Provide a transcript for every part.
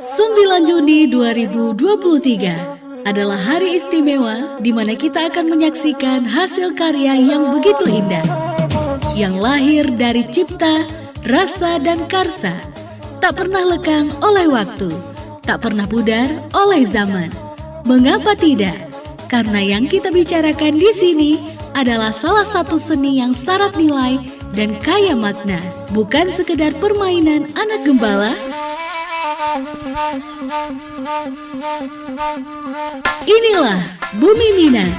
9 Juni 2023 adalah hari istimewa di mana kita akan menyaksikan hasil karya yang begitu indah, yang lahir dari cipta, rasa, dan karsa, tak pernah lekang oleh waktu, tak pernah pudar oleh zaman. Mengapa tidak? Karena yang kita bicarakan di sini adalah salah satu seni yang syarat nilai dan kaya makna, bukan sekedar permainan anak gembala. Inilah Bumi Minang,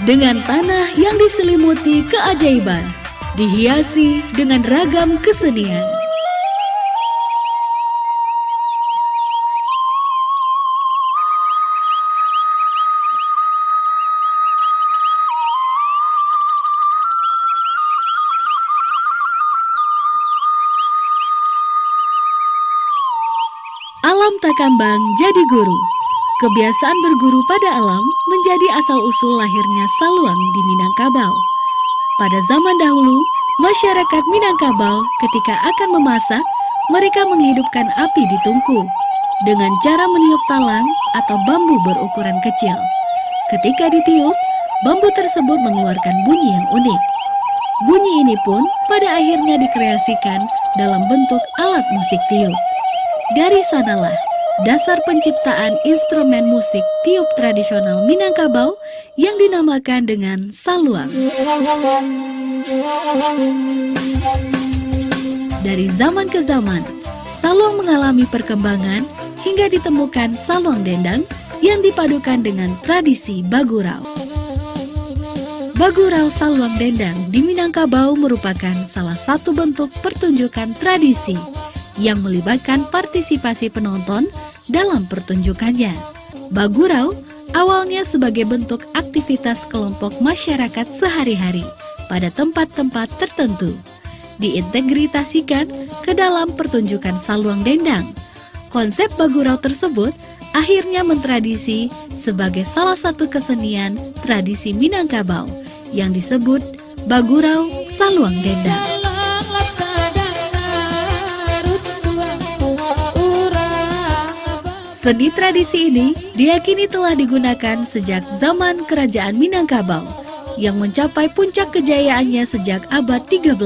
dengan tanah yang diselimuti keajaiban, dihiasi dengan ragam kesenian. Alam tak kambang jadi guru. Kebiasaan berguru pada alam menjadi asal-usul lahirnya saluang di Minangkabau. Pada zaman dahulu, masyarakat Minangkabau ketika akan memasak, mereka menghidupkan api di tungku dengan cara meniup talang atau bambu berukuran kecil. Ketika ditiup, bambu tersebut mengeluarkan bunyi yang unik. Bunyi ini pun pada akhirnya dikreasikan dalam bentuk alat musik tiup. Dari sanalah dasar penciptaan instrumen musik tiup tradisional Minangkabau yang dinamakan dengan saluang. Dari zaman ke zaman, saluang mengalami perkembangan hingga ditemukan saluang dendang yang dipadukan dengan tradisi bagurau. Bagurau saluang dendang di Minangkabau merupakan salah satu bentuk pertunjukan tradisi yang melibatkan partisipasi penonton dalam pertunjukannya. Bagurau awalnya sebagai bentuk aktivitas kelompok masyarakat sehari-hari pada tempat-tempat tertentu, diintegrasikan ke dalam pertunjukan saluang dendang. Konsep bagurau tersebut akhirnya mentradisi sebagai salah satu kesenian tradisi Minangkabau yang disebut bagurau saluang dendang. Seni tradisi ini diyakini telah digunakan sejak zaman Kerajaan Minangkabau yang mencapai puncak kejayaannya sejak abad 13.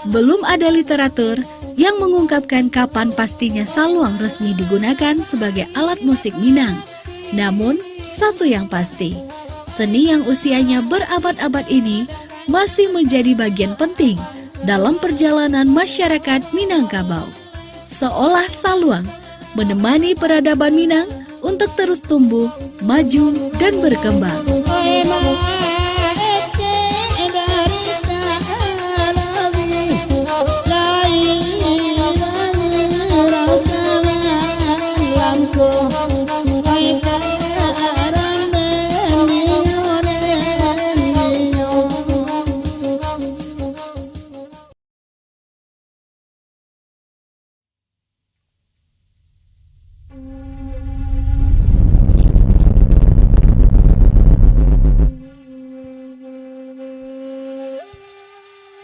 Belum ada literatur yang mengungkapkan kapan pastinya saluang resmi digunakan sebagai alat musik Minang. Namun, satu yang pasti, seni yang usianya berabad-abad ini masih menjadi bagian penting dalam perjalanan masyarakat Minangkabau. Seolah saluang menemani peradaban Minang untuk terus tumbuh, maju, dan berkembang.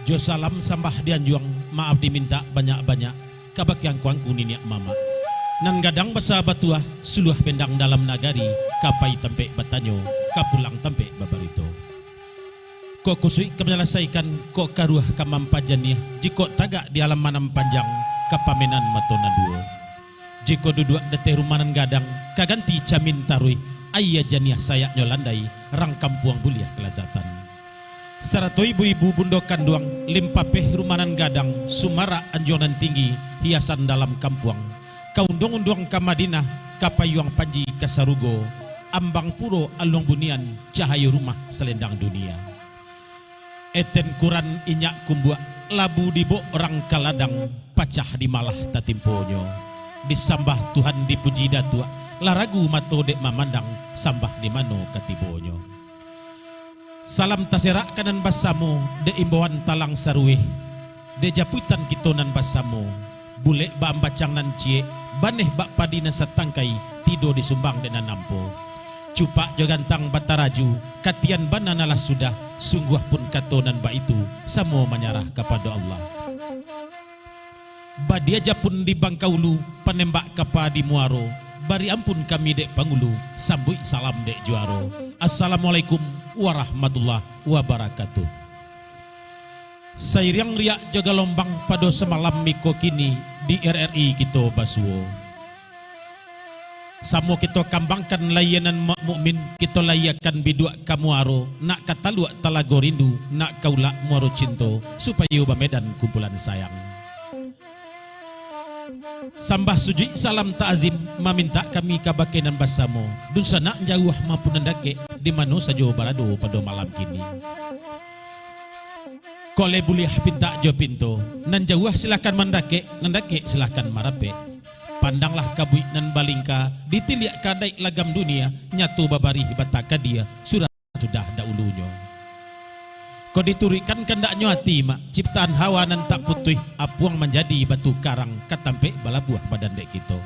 Jo salam sambah dianjuang, maaf diminta banyak-banyak, kabak yang kuangku niniak mama. Nan gadang basa batua, suluh pendang dalam nagari, kapai tempe batanyo, kapulang tempe babarito. Kok kusui kemenyelesaikan, kok karuah kamampajannya, jiko tagak di alam manam panjang, kapamenan matona duo. Jiko duduk deteh rumanan gadang, kaganti camin tarui, ayah janiah sayak nyolandai, rang kampuang buliah kelazatan. Sarato ibu-ibu bundokan duang, limpapeh rumanan gadang, sumara anjonan tinggi, hiasan dalam kampuang. Kaundong-undong ka Madinah, kapayuang panji kasarugo, ambang puro along bunian, cahayu rumah selendang dunia. Eten kuran inyak kumbua, labu dibo orang kaladang, pacah di malah tatimponyo. Disambah Tuhan dipuji datua, laragu mato dek mamandang, sambah di mano katibonyo. Salam taserak kanan basamu, de imbauan talang saruih, de japutan kitonan basamu, bule ba ambacang nan cie, baneh bak padina satangkai, tido disumbang dengan nampo. Cupak jogantang bataraju, katian bananalah sudah, sungguh pun katonan ba itu, samo menyarah kepada Allah. Badia japun di Bangkaulu, penembak kapa di Muaro. Bari ampun kami dek Pangulu, sambui salam dek Juaro. Assalamualaikum warahmatullahi wabarakatuh. Sairiang riak jaga lombang pada semalam miko kini di RRI kita Basuo. Samo kita kambangkan layanan mak mukmin, kita layakan biduak kamuaro, nak kata luak talago rindu, nak kaulak muaro cinto, supaya bamedan kumpulan sayang. Sambah sujud salam ta'zim, meminta kami kabakenan basamo, dun sana jauh maupun ndake, di mana saja barado pada malam kini. Kole boleh pinta jo pinto, nan jauh silakan mendake, nandake silakan marape. Pandanglah kabuik nan balingka, ditiliak kadai lagam dunia, nyatu babari bataka dia, sudah daulunya. Kau diturikan kendaknya hati mak, ciptaan hawa nan tak putih, apuang menjadi batu karang, katampe bala buah badan dek kita.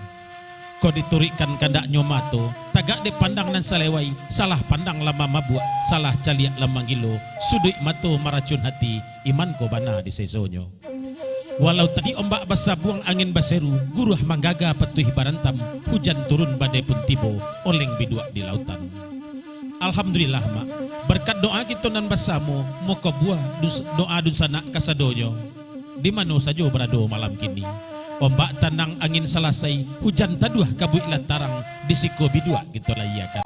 Kau diturikan kendaknya mato, tagak dek pandang nan salewai, salah pandang lama mabuk, salah caliak lama gilo, sudut mato maracun hati, iman ko bana di sesonyo. Walau tadi ombak basah buang angin baseru, guruh manggaga petuih barantam, hujan turun badai pun tibo, oleng biduak di lautan. Alhamdulillah mak, berkat doa kita nan basamu, moko buah doa dun sanak kasadonyo. Di mana saja berado malam kini. Ombak tanang angin selesai, hujan taduh kabuik lantarang, disiko biduak kita layakan.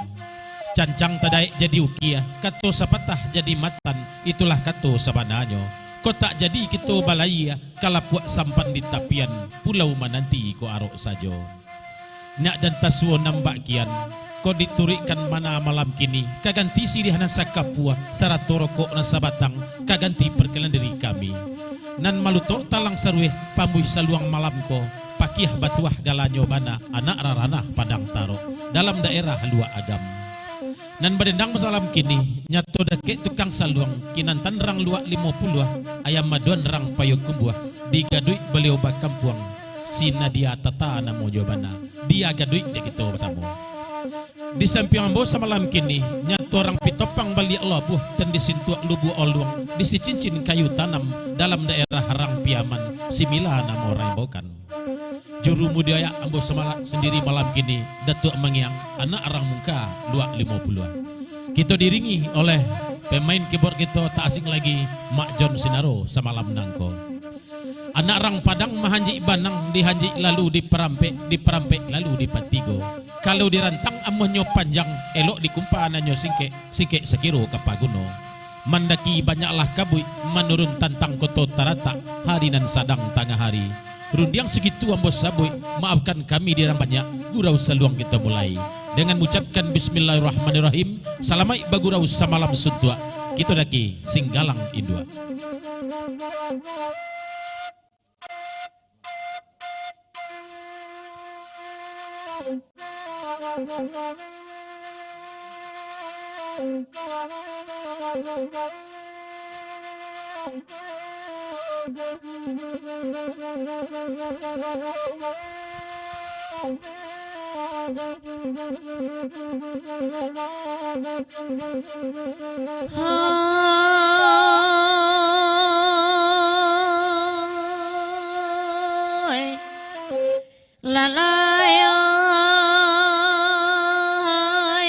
Cancang tadaik jadi ukia, kato sapatah jadi matan, itulah kato sabananyo. Kau tak jadi kita balaya, kalau puak sampan di tapian, pulau mananti kau arok sajo. Nak dan tasuo nambak kian, kau diturikan mana malam kini, kaganti sirihanan sakapua, sarato rokok na sabatang, kaganti perkelan diri kami. Nan malutok talang sarweh, pambuih saluang malam ko, pakiah batuah galanyo bana, anak raranah padang taro, dalam daerah lua agam. Nan badendang masalam kini, nyato dake tukang saluang, kinan tanrang luak 50, ayam maduan rang payok kumbuah, digaduik beliau bakampuang, sina dia tata namo jobana, dia gaduik dek itu bersama. Di samping ambo samalam kini, nyato orang pitopang balik lobuh, dan disintuak lubu oluang, disi cincin kayu tanam, dalam daerah Rang Piaman, simila namo raimbokan. Juru mudaya ambo semalat sendiri malam kini, Datuk Mengiang, anak orang muka 250-an. Kita diringi oleh pemain keyboard kita tak asing lagi, Mak John Sinaro semalam nangko. Anak orang Padang mahanji banang, dihanji lalu diperampek lalu dipatigo. Kalau dirantang amonyo panjang, elok dikumpaananyo singke sekiro kapaguno. Mandaki banyaklah kabui, menurun tantang koto tarata, hari nan sadang tengah hari. Rundiang segitu ambo sabui, maafkan kami dirang banyak, gurau saluang kita mulai. Dengan mengucapkan bismillahirrahmanirrahim, salamai bagurau samalam suntua, kita daki singgalang indua. La la ya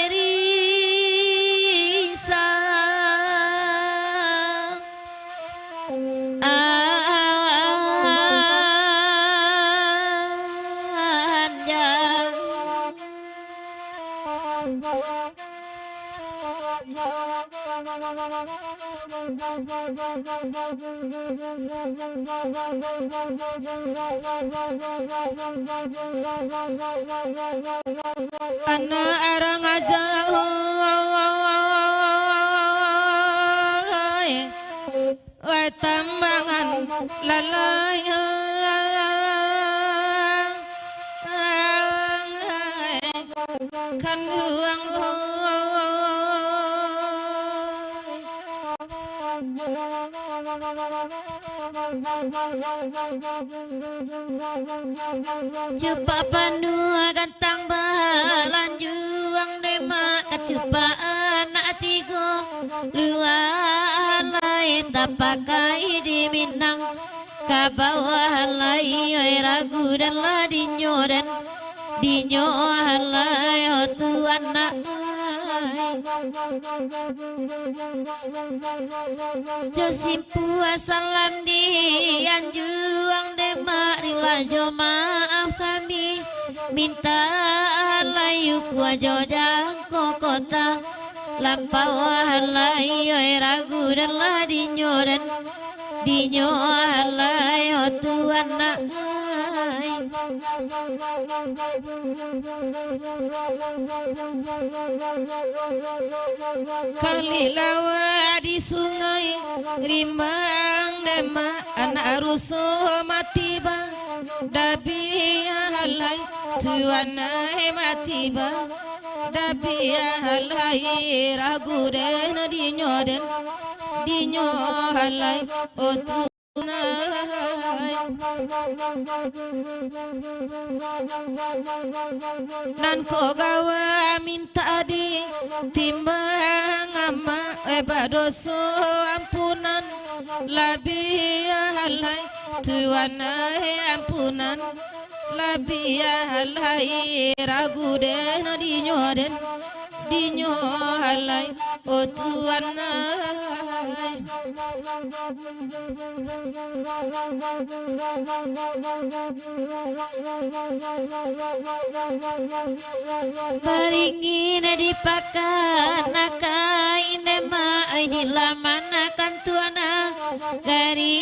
risa anjang ana arang azang wa tambangan lalai kan huang Cupa panua gantang balan juang demak kecupa anak tigo luan lain tak pakai di Minang ka bawah lai ragu dan la dinyo halai tuan nak Josimpu salam di anjuang demak rila jo maaf kami minta layu kuajo jangko kota lampau halai ragu dan la dinyo halai tuan nak kali lawa di sungai rimbang dema anak ruso mati bang dabi halai tuana mati bang dabi halai ragu den dinyo halai o nan ko gawa minta di timbang ama badoso ampunan labi halai tuana ampunan labi halai ragu den dinyo halai o tuana Baringin dipakan nakai nema di lamanakan tuana gari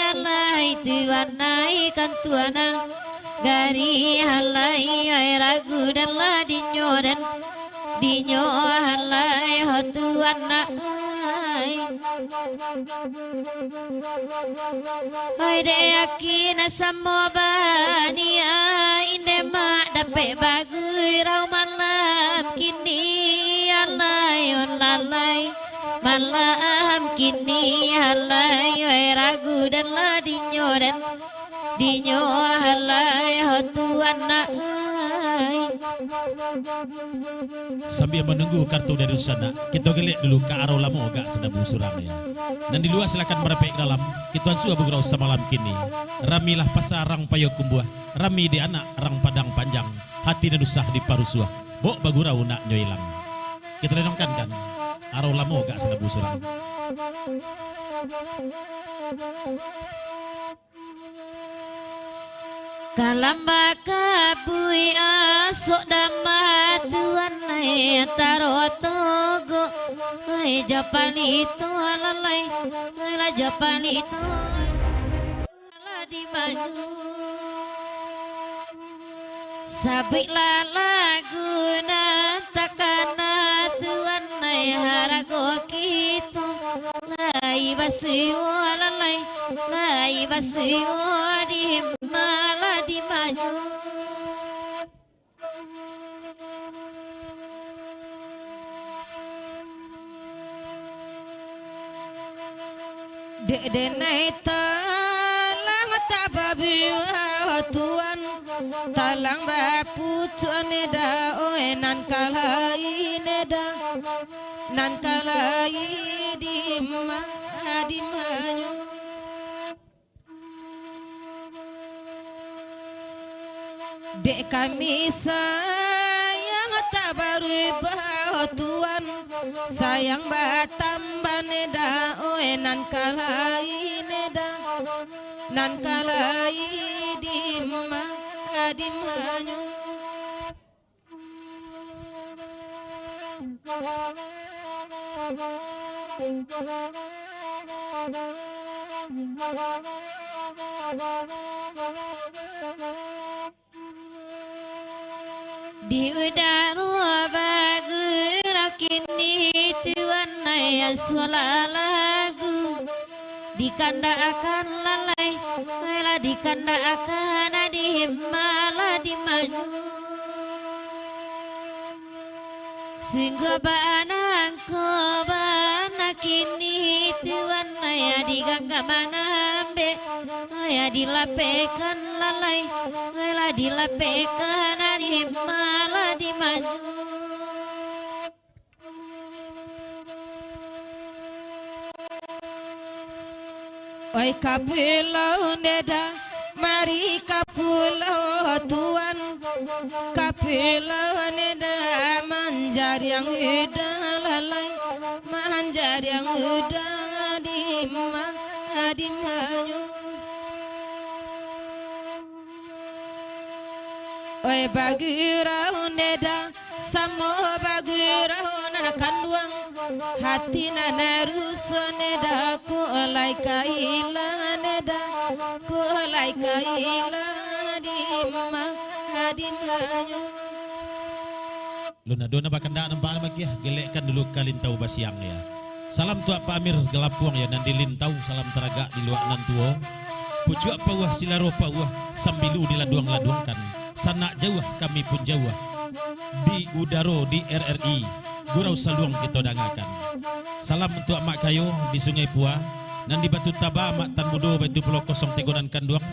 alai tuana ikan tuana gari alai ragu dan la dinyo halai tuana Hai de yakin samo bania inde mak dapat bagus rau malam kini alai on lalai malam kini halai ragu dan la dinyo halai tuan nak Sambil menunggu kartu dari sana, kita gelik dulu ke arah lamo agak sedang busurang ya. Dan di luar silakan merepek dalam. Kituan suah bergurau semalam kini. Ramilah pasarang payo kumbuah, rami di anak rang padang panjang, hati dan usah di paru suah. Bok bagurau nak nyoilang. Kita renungkan kan, arah lamo agak sedang busurang. Kalamba kabui asok dama tuan taro togo Japan itu alalai la Japan itu ala di maju sabik lagu takana tuan harago kitu lai basiu alalai lai basiu di malah di maju dek denai talang tababi tuan talang bapu tuan eda oe nan kalai neda nan kalai di manyu dek kami sayang tak berubah tuan sayang batamban neda oe nan kalai neda nan kalai di manyu di udara bagus kini tuan yang suara lagu di kanda akan lalai la di kanda akan di malah di maju sehingga banangko bana kini tuan ya di gangga manambe ya dilapekan lalai la dilapekan di malah di maju Oi kapulau neda mari kapulau tuan kapulau neda manjar yang udah lalai manjar yang udah dimanyo Oi bagurau neda samo bagurau nana kanduang hati nana ruso neda ko olai kaila neda ko olai kaila dimanyo Luna dona bakanda nampak lagi ya gelekkan dulu kalintau basiang ya. Salam tuak Pak Amir Gelapuang ya nandi lintau salam teraga di luak nantuo. Pucuk pawah silaro pawah sambilu diladuang-laduangkan. Sanak jauh kami pun jauh di udaro di RRI gurau saluang kita dangakan. Salam untuk Mak Kayo di Sungai Pua nan di Batu Taba Mak Tan Mudo Batu Pulau Kosong Tegonan Kanduang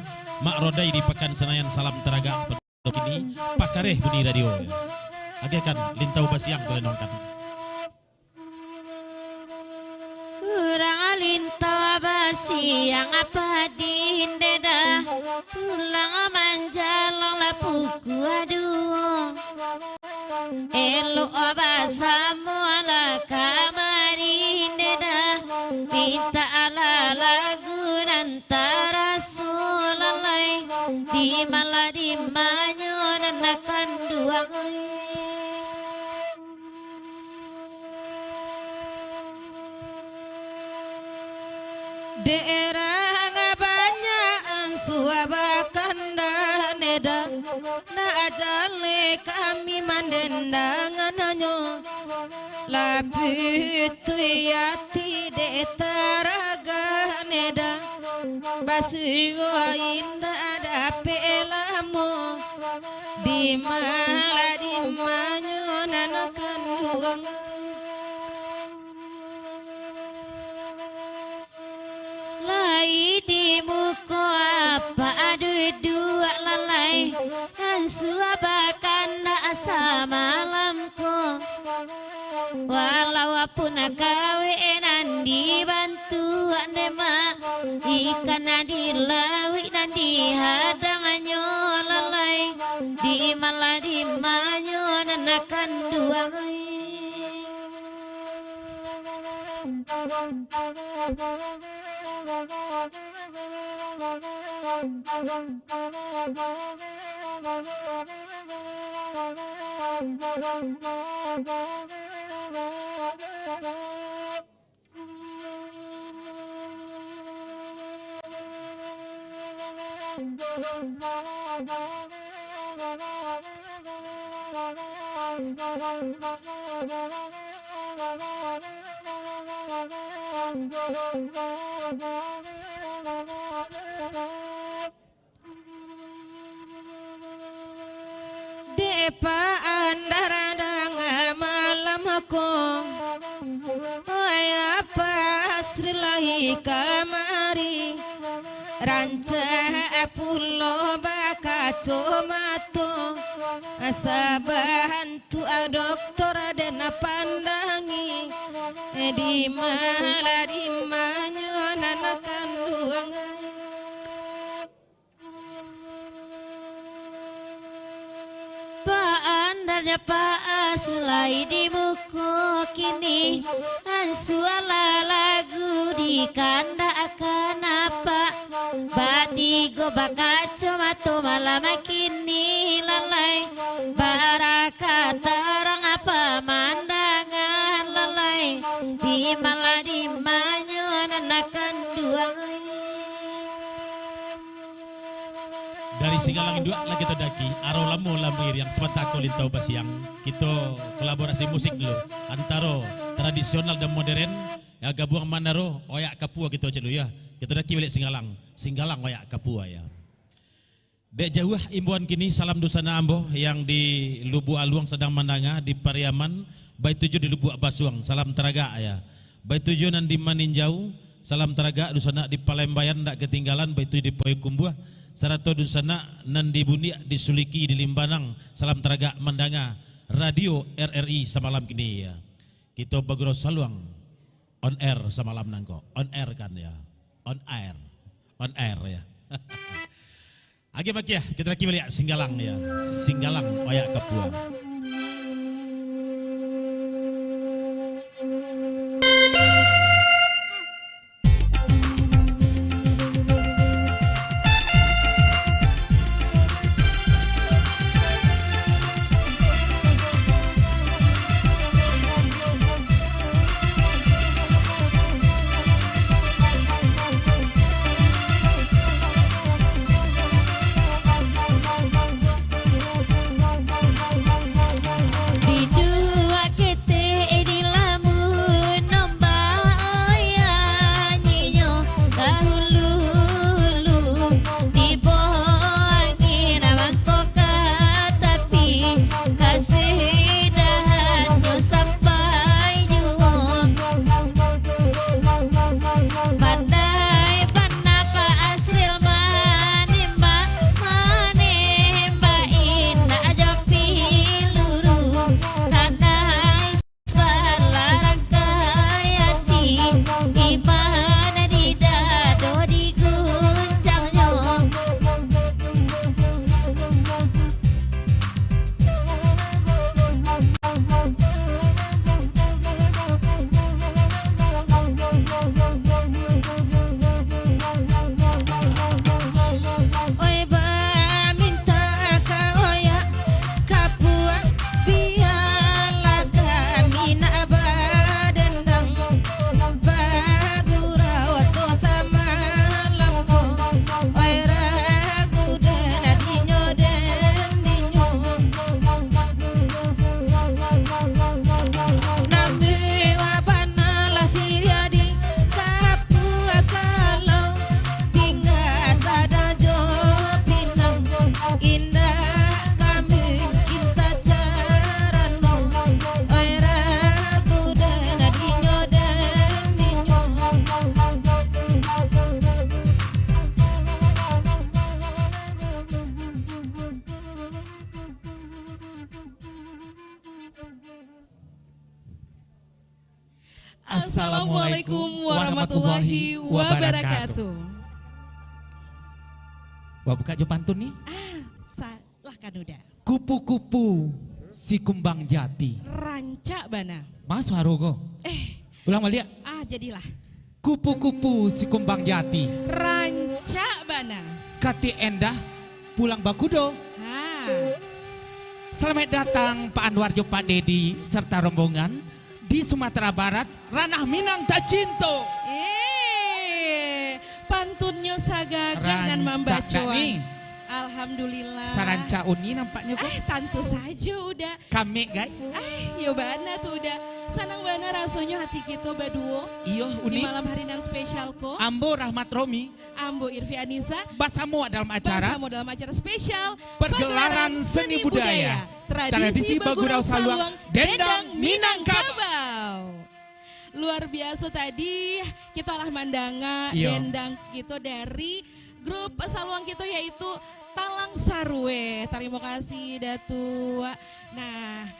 Mak Rodai di Pekan Senayan salam teraga petok ini Pakareh bunyi radio ya. Agekan lintau basiang kelenongkan. Kurang lintau basiang apa dindeda pulang manjalang lapuku aduh elo abasamu ala kamari deda minta ala lagu nantara sulalai di malah di manyo nanakan dua daerah banyak suabakan neda na ajale kami mandendangananyo lapitu yati de taraga neda basuwa inda ada pelamo di mala di manyo nanakan uang lai di muko apa aduh dua lalai ansua bahkan asa malamku walau pun kawenan dibantu nema ikan di lawi dan di hadanganyo lalai di malah di manyo nanakan dua Depa andaradang malam aku apa asri lahi kamari ranca pulo baka tomato asabantu doktor adena pandangi di malah di manyo nanakan duangai Andarnya Pak selai di buku kini ansuala lagu di kanda kenapa batigo bakaco mato malam kini lalai baraka terang apa mandangan lalai di malah di manyo nanakan dua Dari Singgalang Indua lagi terdaki Aro lamu lamir yang sebentar aku lintau basiang kita kolaborasi musik dulu antara tradisional dan modern ya gabung manaro oyak kapua gitu aja dulu ya kita daki balik Singgalang oyak kapua ya dek jauh imbuan kini salam dosana ambo yang di Lubu Aluang sedang mandanga di Pariaman Bayi 7 di Lubu Basuang salam teraga ya Bayi 7 nan di Maninjau salam teraga dosana di Palembayan ndak ketinggalan Bayi 7 di Poekumbuah Sarato dusana nandi bunia disuliki di Limbanang salam teraga mandanga radio RRI semalam kini ya kita bagro saluang on air semalam nangko on air kan ya on air On air ya. Agi bagi ya, kita lagi balik Singgalang ya. Singgalang Wayak Kapua. Assalamualaikum warahmatullahi wabarakatuh. Wah buka jo pantun nih. Salah kan udah. Kupu-kupu si kumbang jati. Ranca bana. Mas harogo. Ulang balik. Jadilah. Kupu-kupu si kumbang jati. Ranca bana. Kati endah pulang bakudo. Selamat datang Pak Anwar Jo Pak Dedi serta rombongan di Sumatera Barat, ranah Minang Tacinto. Pantunnya sagaga dan membacoan. Alhamdulillah. Saranca uni nampaknya. Tentu saja udah. Kami guys. Yo bana tuh udah. Senang bana rasanya hati kita baduo. Iyo uni. Di malam hari nan spesial ko. Ambo Rahmat Romi. Ambo Irfi Anissa. Basamu dalam acara. Basamu dalam acara spesial. Pergelaran seni budaya. Tradisi Bagurau Saluang Dendang Minangkabau. Luar biasa tadi kita olah mandanga dendang kita dari grup Saluang kita yaitu Talang Sarwe. Terima kasih Datu. Nah,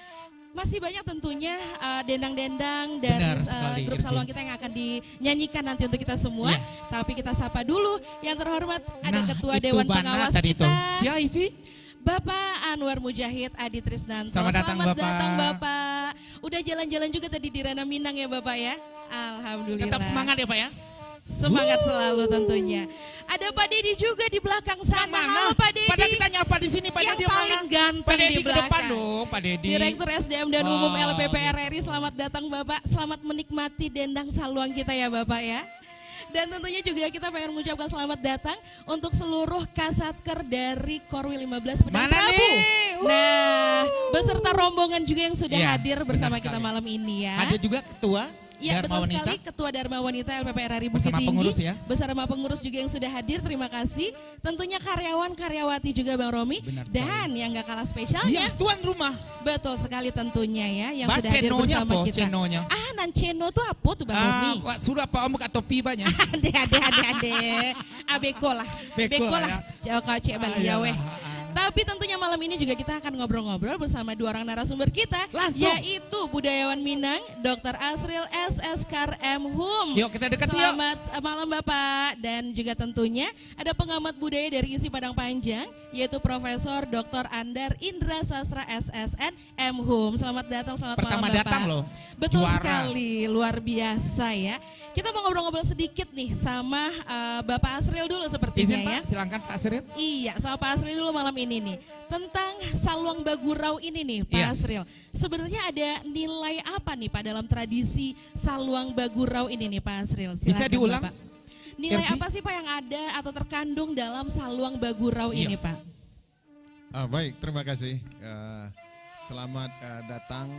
masih banyak tentunya dendang-dendang dari grup Saluang kita yang akan dinyanyikan nanti untuk kita semua. Tapi kita sapa dulu yang terhormat ada Ketua Dewan Pengawas kita. Si Ivy. Bapak Anwar Mujahid Adi Trisnanto. Selamat datang Bapak. Udah jalan-jalan juga tadi di Ranah Minang ya Bapak ya. Alhamdulillah. Tetap semangat ya Pak ya. Semangat selalu tentunya. Ada Pak Dedi juga di belakang sana. Halo Pak Dedi. Pada kita nyapa di sini Pak Yang Dedi paling ganteng Pak Dedi di belakang. Depan dong Pak Dedi. Direktur SDM dan Umum LPPR RI. Selamat datang Bapak. Selamat menikmati dendang Saluang kita ya Bapak ya. Dan tentunya juga kita pengen mengucapkan selamat datang untuk seluruh kasatker dari Korwil 15 Pedang Prabu. Nah, beserta rombongan juga yang sudah hadir bersama kita malam ini ya. Ada juga ketua Ya Dharma betul Wanita. sekali Ketua Dharma Wanita LPPR RI Bukit Bersama Tinggi. pengurus ya. Bersama pengurus juga yang sudah hadir, terima kasih. Tentunya karyawan-karyawati juga Bang Romi. Dan yang gak kalah spesialnya. Tuan rumah. Betul sekali tentunya ya yang Ba, sudah hadir bersama apa? kita. Cenonya. Nan ceno tuh apa tuh Bang Romi? Sudah Pak Om buka topi banyak. Ade. Beko lah. Beko lah. Jauh kau cek balik ya weh. Tapi tentunya malam ini juga kita akan ngobrol-ngobrol bersama dua orang narasumber kita, Langsung. yaitu budayawan Minang, Dr. Asril SSKR M. Hum. Yuk kita dekat yuk. Selamat malam Bapak, dan juga tentunya ada pengamat budaya dari ISI Padang Panjang, yaitu Profesor Dr. Andar Indra Sastra SSN M. Hum. Selamat datang, selamat Pertama malam Bapak. datang loh. Betul Juara. sekali, luar biasa ya. Kita mau ngobrol-ngobrol sedikit nih sama Bapak Asril dulu sepertinya Izin ya. Pak, silakan Pak Asril. Iya, sama Pak Asril dulu malam ini nih. Tentang Saluang Bagurau ini nih Pak Iya. Asril. Sebenarnya ada nilai apa nih Pak dalam tradisi Saluang Bagurau ini nih Pak Asril? Bisa Silakan, diulang? Bapak. Nilai Ervi? apa sih Pak yang ada atau terkandung dalam Saluang Bagurau Iya. ini Pak? Baik, terima kasih. Selamat datang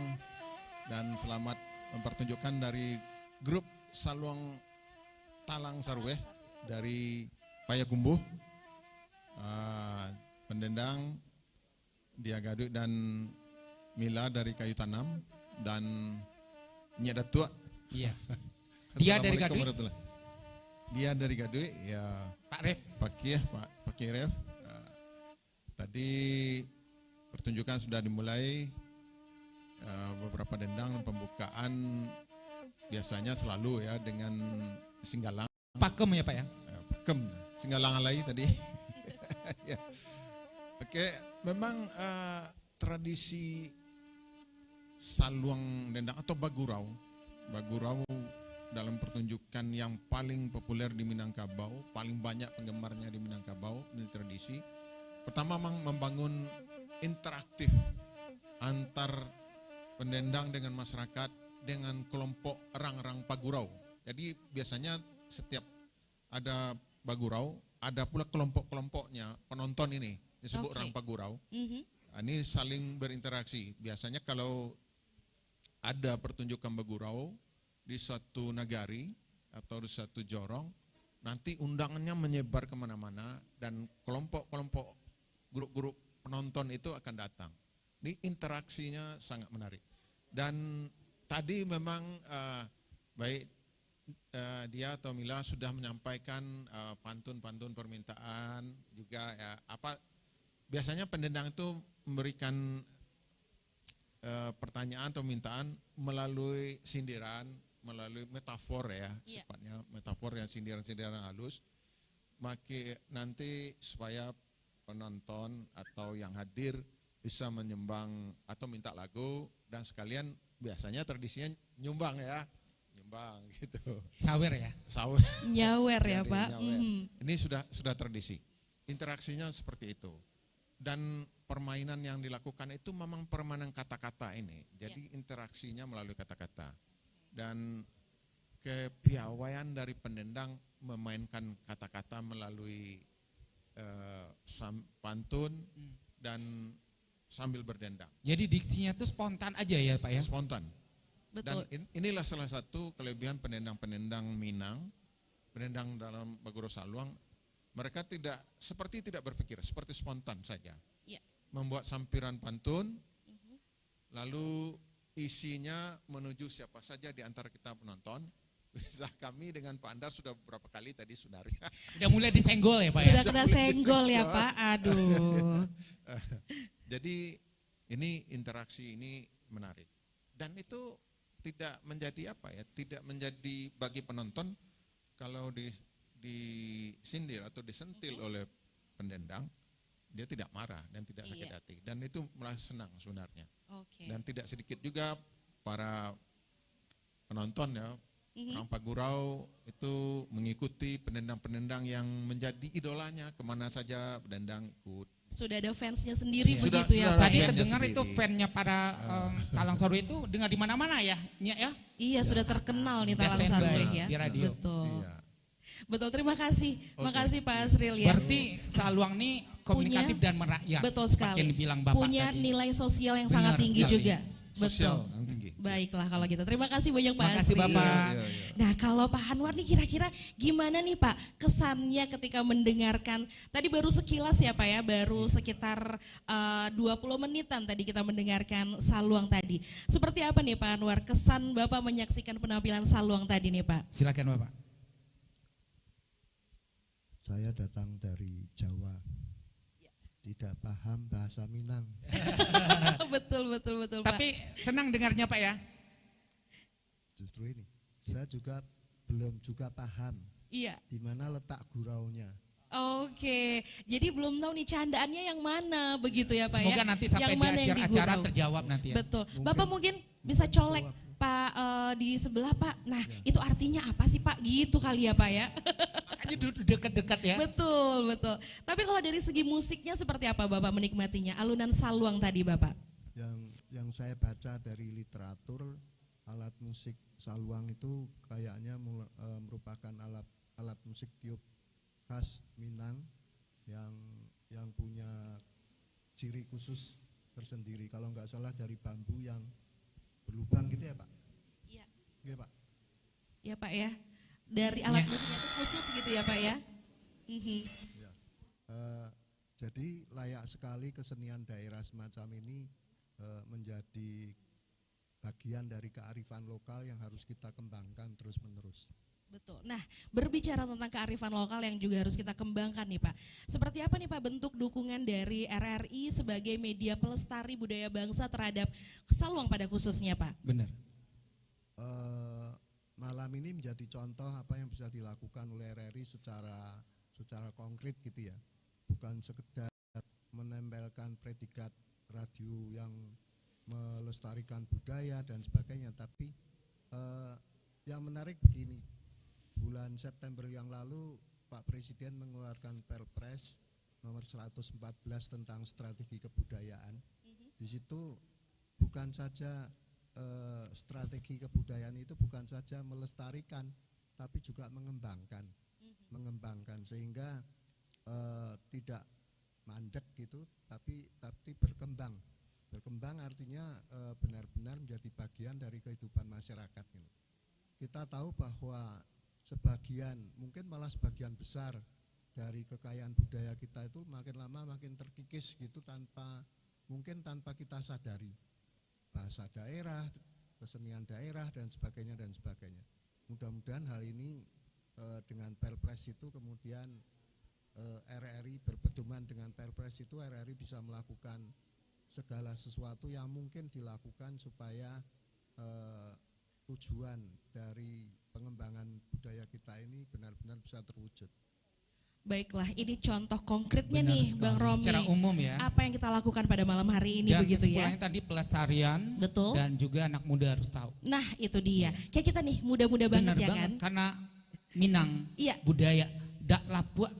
dan selamat mempertunjukkan dari grup Saluang Talang Sarweh dari Payakumbuh, pendendang Diagaduk dan Mila dari Kayu Tanam, dan Nyak Datua. Iya. Dia dari Assalamualaikum Gadui? warahmatullahi. Dia dari Gadui, ya Pak Ref. Pak Kiref. Tadi pertunjukan sudah dimulai, beberapa dendang pembukaan biasanya selalu ya dengan singgalang. Pakem ya Pak ya. Pakem, singgalang alai tadi. Ya. Oke, memang tradisi saluang dendang atau bagurau dalam pertunjukan yang paling populer di Minangkabau, paling banyak penggemarnya di Minangkabau, ini tradisi. Pertama memang membangun interaktif antar pendendang dengan masyarakat dengan kelompok rang-rang pagurau. Jadi biasanya setiap ada bagurau, ada pula kelompok-kelompoknya penonton ini disebut Oke. rang pagurau. Mhm. Ini saling berinteraksi. Biasanya kalau ada pertunjukan bagurau di suatu nagari atau di suatu jorong, nanti undangannya menyebar kemana-mana dan kelompok-kelompok grup-grup penonton itu akan datang. Ini interaksinya sangat menarik. Dan tadi memang baik dia atau Mila sudah menyampaikan pantun-pantun permintaan juga ya, apa biasanya pendendang itu memberikan pertanyaan atau permintaan melalui sindiran, melalui metafor ya, sifatnya metafor yang sindiran-sindiran halus. Maka nanti supaya penonton atau yang hadir bisa menyumbang atau minta lagu, dan sekalian biasanya tradisinya nyumbang ya, nyumbang gitu. Sawer ya. Sawer. Nyawer ya Jadi Pak. nyawer. Mhm. Ini sudah tradisi. Interaksinya seperti itu. Dan permainan yang dilakukan itu memang permainan kata-kata ini. Jadi interaksinya melalui kata-kata. Dan kepiawaian dari pendendang memainkan kata-kata melalui pantun dan sambil berdendang. Jadi diksinya tuh spontan aja ya Pak ya. Spontan. Betul. Dan inilah salah satu kelebihan pendendang-pendendang Minang, pendendang dalam Bagurau Saluang. Mereka seperti tidak berpikir, seperti spontan saja. Ya. Membuat sampiran pantun, lalu isinya menuju siapa saja di antara kita penonton. Bisa kami dengan Pak Andar sudah beberapa kali tadi sebenarnya. Udah mulai disenggol ya Pak ya. Sudah kena senggol ya Pak. Aduh. Jadi ini interaksi ini menarik. Dan itu tidak menjadi apa ya, tidak menjadi bagi penonton kalau disindir atau disentil oleh pendendang, dia tidak marah dan tidak sakit hati. Dan itu malah senang sebenarnya. Oke. Dan tidak sedikit juga para penonton ya, orang Pagurau itu mengikuti pendendang-pendendang yang menjadi idolanya, kemana saja pendendang ikut. Sudah ada fansnya sendiri Sudah- begitu ya sudah Pak. Tadi fansnya terdengar sendiri. itu fannya para Talang Saru itu dengar di mana-mana ya, Nyak ya. Iya sudah terkenal nih Udah Talang standby Sarweh ya. di radio. Betul. Iya. Betul, terima kasih. Oke. Makasih Pak Asril ya. Berarti Saluang ini komunikatif dan merakyat. Betul Seperti sekali. yang dibilang Bapak Punya tadi. nilai sosial yang Benar sangat tinggi sekali. juga. Sosial Betul. yang tinggi. Baiklah kalau gitu. Terima kasih banyak Pak Makasih, Asril. Bapak. Iya, iya. Nah kalau Pak Anwar nih kira-kira gimana nih Pak kesannya ketika mendengarkan, tadi baru sekilas ya Pak ya, baru sekitar 20 menitan tadi kita mendengarkan Saluang tadi. Seperti apa nih Pak Anwar kesan Bapak menyaksikan penampilan Saluang tadi nih Pak? Silakan Bapak. Saya datang dari Jawa. tidak paham bahasa Minang. betul Pak. Tapi senang dengarnya Pak ya. Justru ini, saya juga belum juga paham Iya. di mana letak guraunya. Oke, jadi belum tahu nih candaannya yang mana begitu ya Pak ya. Semoga nanti sampai yang di mana yang akhir acara digurau. terjawab nanti ya. Betul. Mungkin Bapak mungkin bisa colek Pak di sebelah Pak. Nah itu artinya apa sih Pak? Gitu kali ya Pak ya. Makanya duduk dekat-dekat ya. Betul. Tapi kalau dari segi musiknya seperti apa Bapak menikmatinya? Alunan saluang tadi Bapak. Yang saya baca dari literatur, alat musik saluang itu kayaknya merupakan alat musik tiup khas Minang yang punya ciri khusus tersendiri. Kalau nggak salah dari bambu yang berlubang gitu ya Pak? Iya. Iya Pak. Ya Pak ya. Dari alat musiknya itu khusus gitu ya Pak ya. Ya. Jadi layak sekali kesenian daerah semacam ini menjadi bagian dari kearifan lokal yang harus kita kembangkan terus-menerus. Betul. Nah, berbicara tentang kearifan lokal yang juga harus kita kembangkan nih Pak. Seperti apa nih Pak bentuk dukungan dari RRI sebagai media pelestari budaya bangsa terhadap saluang pada khususnya Pak? Benar. Malam ini menjadi contoh apa yang bisa dilakukan oleh RRI secara konkret gitu ya. Bukan sekedar menempelkan predikat radio yang melestarikan budaya dan sebagainya, tapi yang menarik begini, bulan September yang lalu Pak Presiden mengeluarkan Perpres nomor 114 tentang strategi kebudayaan. Di situ bukan saja strategi kebudayaan itu bukan saja melestarikan, tapi juga mengembangkan sehingga tidak mandek gitu, tapi berkembang. Berkembang artinya benar-benar menjadi bagian dari kehidupan masyarakat. Kita tahu bahwa mungkin malah sebagian besar dari kekayaan budaya kita itu makin lama makin terkikis gitu tanpa kita sadari. Bahasa daerah, kesenian daerah dan sebagainya. Mudah-mudahan hal ini dengan Perpres itu kemudian RRI berpedoman dengan Perpres itu RRI bisa melakukan segala sesuatu yang mungkin dilakukan supaya tujuan dari pengembangan budaya kita ini benar-benar bisa terwujud. Baiklah, ini contoh konkretnya Benar nih sekali. Bang Romi. Secara umum ya. Apa yang kita lakukan pada malam hari ini Dan begitu ya. kesimpulannya tadi pelestarian. Betul. Dan juga anak muda harus tahu. Nah itu dia. Kayak kita nih muda-muda banget Benar ya banget, kan. karena Minang Iya. budaya dak lapua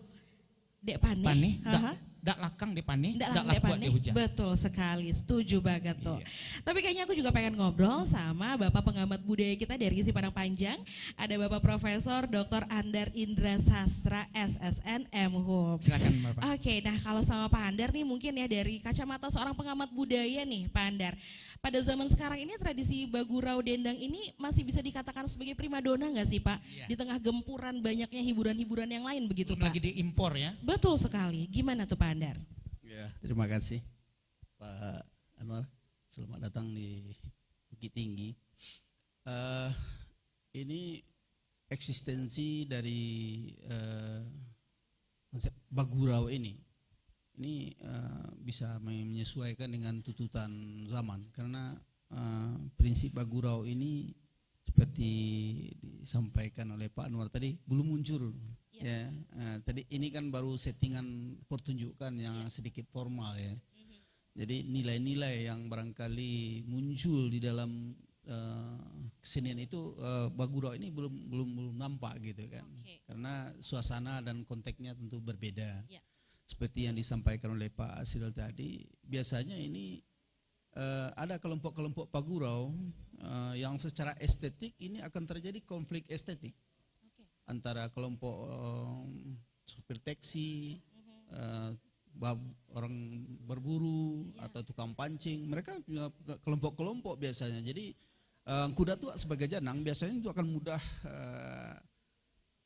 Dek Pane. pane, Aha. dak lakang di pane, Ndak dak lang, Dek lapua Pane. di hujan. Betul sekali, setuju banget tuh. Iya. Tapi kayaknya aku juga pengen ngobrol sama Bapak pengamat budaya kita dari Gisi Padang Panjang. Ada Bapak Profesor Dr. Andar Indra Sastra SSN MHUM. Silakan Bapak. Oke, nah kalau sama Pak Andar nih mungkin ya dari kacamata seorang pengamat budaya nih Pak Andar. Pada zaman sekarang ini tradisi Bagurau Dendang ini masih bisa dikatakan sebagai primadona nggak sih Pak? Iya. Di tengah gempuran banyaknya hiburan-hiburan yang lain begitu Belum Pak? lagi diimpor ya. Betul sekali. Gimana tuh Pak Andar? Ya, terima kasih Pak Anwar. Selamat datang di Bukit Tinggi. Ini eksistensi dari konsep Bagurau ini bisa menyesuaikan dengan tuntutan zaman, karena prinsip Bagurau ini seperti disampaikan oleh Pak Anwar tadi belum muncul. Ya, tadi ini kan baru settingan pertunjukan yang sedikit formal ya. Jadi nilai-nilai yang barangkali muncul di dalam kesenian itu Bagurau ini belum nampak gitu kan. Karena suasana dan konteksnya tentu berbeda. Seperti yang disampaikan oleh Pak Asril tadi, biasanya ini ada kelompok-kelompok Bagurau yang secara estetik ini akan terjadi konflik estetik antara kelompok sopir taksi, orang berburu atau tukang pancing. Mereka punya kelompok-kelompok biasanya. Jadi kuda tua sebagai janang biasanya itu akan mudah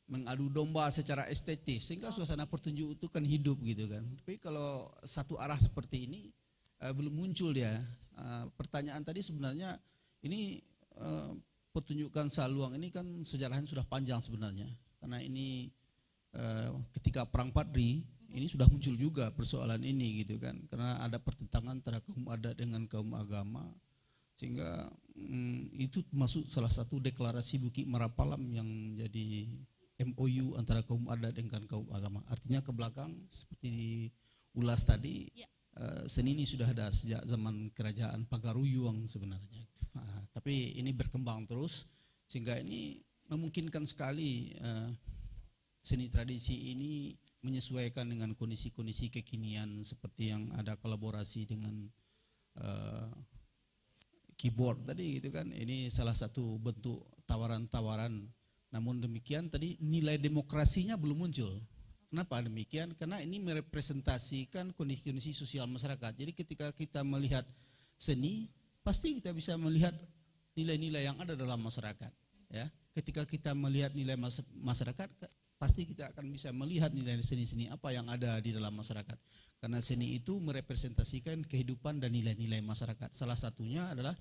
mengadu domba secara estetis sehingga suasana pertunjukan itu kan hidup gitu kan. Tapi kalau satu arah seperti ini belum muncul dia. Pertanyaan tadi sebenarnya ini pertunjukan Saluang ini kan sejarahnya sudah panjang sebenarnya, karena ini ketika Perang Padri ini sudah muncul juga persoalan ini gitu kan, karena ada pertentangan antara kaum adat dengan kaum agama, sehingga itu masuk salah satu deklarasi Bukit Marapalam yang jadi MOU antara kaum adat dengan kaum agama. Artinya ke belakang seperti diulas tadi, seni ini sudah ada sejak zaman kerajaan Pagaruyung sebenarnya. Tapi ini berkembang terus sehingga ini memungkinkan sekali seni tradisi ini menyesuaikan dengan kondisi-kondisi kekinian seperti yang ada kolaborasi dengan keyboard tadi gitu kan. Ini salah satu bentuk tawaran-tawaran. Namun demikian tadi nilai demokrasinya belum muncul. Kenapa demikian? Karena ini merepresentasikan kondisi-kondisi sosial masyarakat. Jadi ketika kita melihat seni, pasti kita bisa melihat nilai-nilai yang ada dalam masyarakat. Ya, ketika kita melihat nilai masyarakat, pasti kita akan bisa melihat nilai seni-seni apa yang ada di dalam masyarakat. Karena seni itu merepresentasikan kehidupan dan nilai-nilai masyarakat. Salah satunya adalah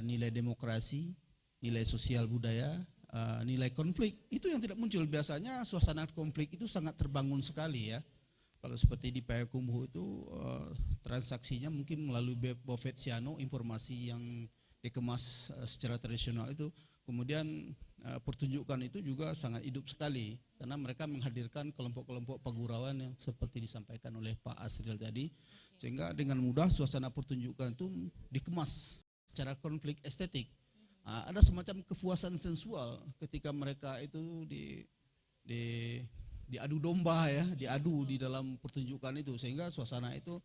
nilai demokrasi, nilai sosial budaya, nilai konflik. Itu yang tidak muncul. Biasanya suasana konflik itu sangat terbangun sekali ya. Kalau seperti di Payakumbuh itu transaksinya mungkin melalui Bovetsiano, informasi yang dikemas secara tradisional itu. Kemudian pertunjukan itu juga sangat hidup sekali karena mereka menghadirkan kelompok-kelompok pagurawan yang seperti disampaikan oleh Pak Asril tadi, sehingga dengan mudah suasana pertunjukan itu dikemas secara konflik estetik. Ada semacam kepuasan sensual ketika mereka itu diadu domba ya, diadu di dalam pertunjukan itu, sehingga suasana itu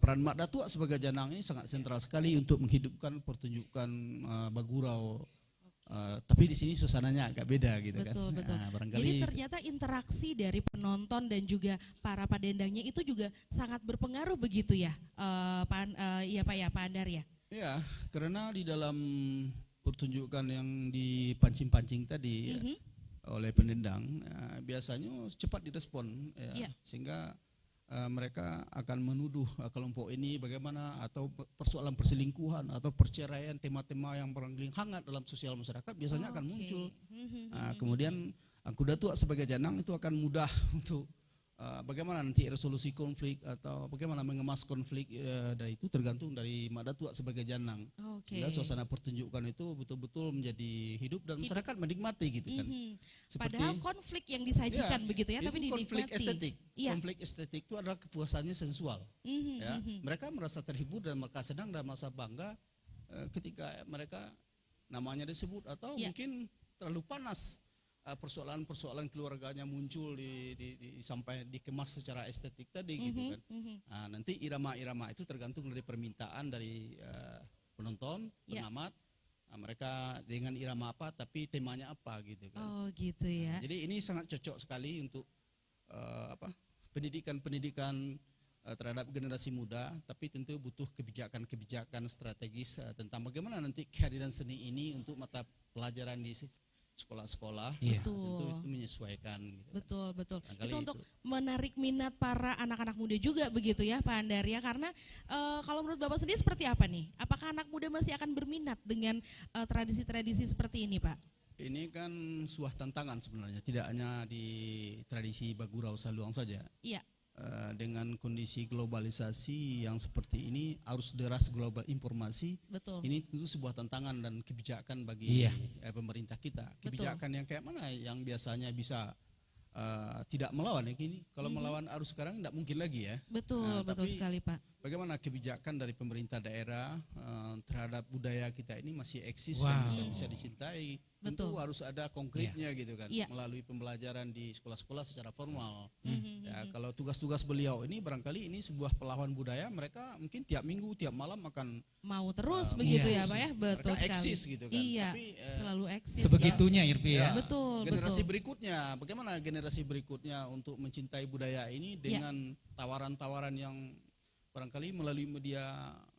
peran Mak Datuk sebagai Janang ini sangat sentral sekali untuk menghidupkan pertunjukan Bagurau. Tapi di sini suasananya agak beda gitu kan. Betul. Barangkali jadi ternyata interaksi dari penonton dan juga para padendangnya itu juga sangat berpengaruh begitu ya, Pak Andar ya. Ya, karena di dalam pertunjukan yang dipancing-pancing tadi oleh pendendang biasanya cepat direspon ya, sehingga mereka akan menuduh kelompok ini bagaimana, atau persoalan perselingkuhan atau perceraian, tema-tema yang barangkali hangat dalam sosial masyarakat biasanya akan muncul. Kemudian Angku Datuk sebagai Janang itu akan mudah untuk bagaimana nanti resolusi konflik atau bagaimana mengemas konflik, dari itu tergantung dari Mak Datuk sebagai Janang. Sehingga suasana pertunjukan itu betul-betul menjadi hidup dan masyarakat menikmati gitu kan. Padahal konflik yang disajikan begitu ya, tapi dinikmati. Konflik estetik. Konflik estetik itu adalah kepuasannya sensual. Ya, mereka merasa terhibur dan mereka senang dan merasa bangga ketika mereka namanya disebut, atau mungkin terlalu panas. Persoalan-persoalan keluarganya muncul sampai dikemas secara estetik tadi gitu kan. Nanti irama-irama itu tergantung dari permintaan dari penonton, pengamat. Mereka dengan irama apa tapi temanya apa gitu kan. Oh gitu ya. Jadi ini sangat cocok sekali untuk pendidikan terhadap generasi muda, tapi tentu butuh kebijakan-kebijakan strategis tentang bagaimana nanti kehadiran seni ini untuk mata pelajaran di sekolah-sekolah, tentu itu menyesuaikan. Gitu. Betul. Itu untuk menarik minat para anak-anak muda juga begitu ya Pak Andar ya, karena kalau menurut Bapak sendiri seperti apa nih? Apakah anak muda masih akan berminat dengan tradisi-tradisi seperti ini Pak? Ini kan sebuah tantangan sebenarnya, tidak hanya di tradisi Bagurau Saluang saja. Iya. Dengan kondisi globalisasi yang seperti ini, arus deras global informasi, ini tentu sebuah tantangan dan kebijakan bagi pemerintah kita. Kebijakan yang kayak mana yang biasanya bisa tidak melawan ya, kini kalau melawan arus sekarang tidak mungkin lagi ya. Betul sekali Pak. Bagaimana kebijakan dari pemerintah daerah terhadap budaya kita ini masih eksis dan bisa dicintai. Tentu harus ada konkretnya gitu kan, melalui pembelajaran di sekolah-sekolah secara formal. Ya, kalau tugas-tugas beliau ini barangkali ini sebuah pelawan budaya, mereka mungkin tiap minggu, tiap malam akan mau terus begitu ya Pak ya. Betul mereka sekali. Eksis gitu kan. Iya, tapi selalu eksis. Sebegitunya Irfi ya. Betul. Generasi berikutnya, bagaimana generasi berikutnya untuk mencintai budaya ini dengan tawaran-tawaran yang barangkali melalui media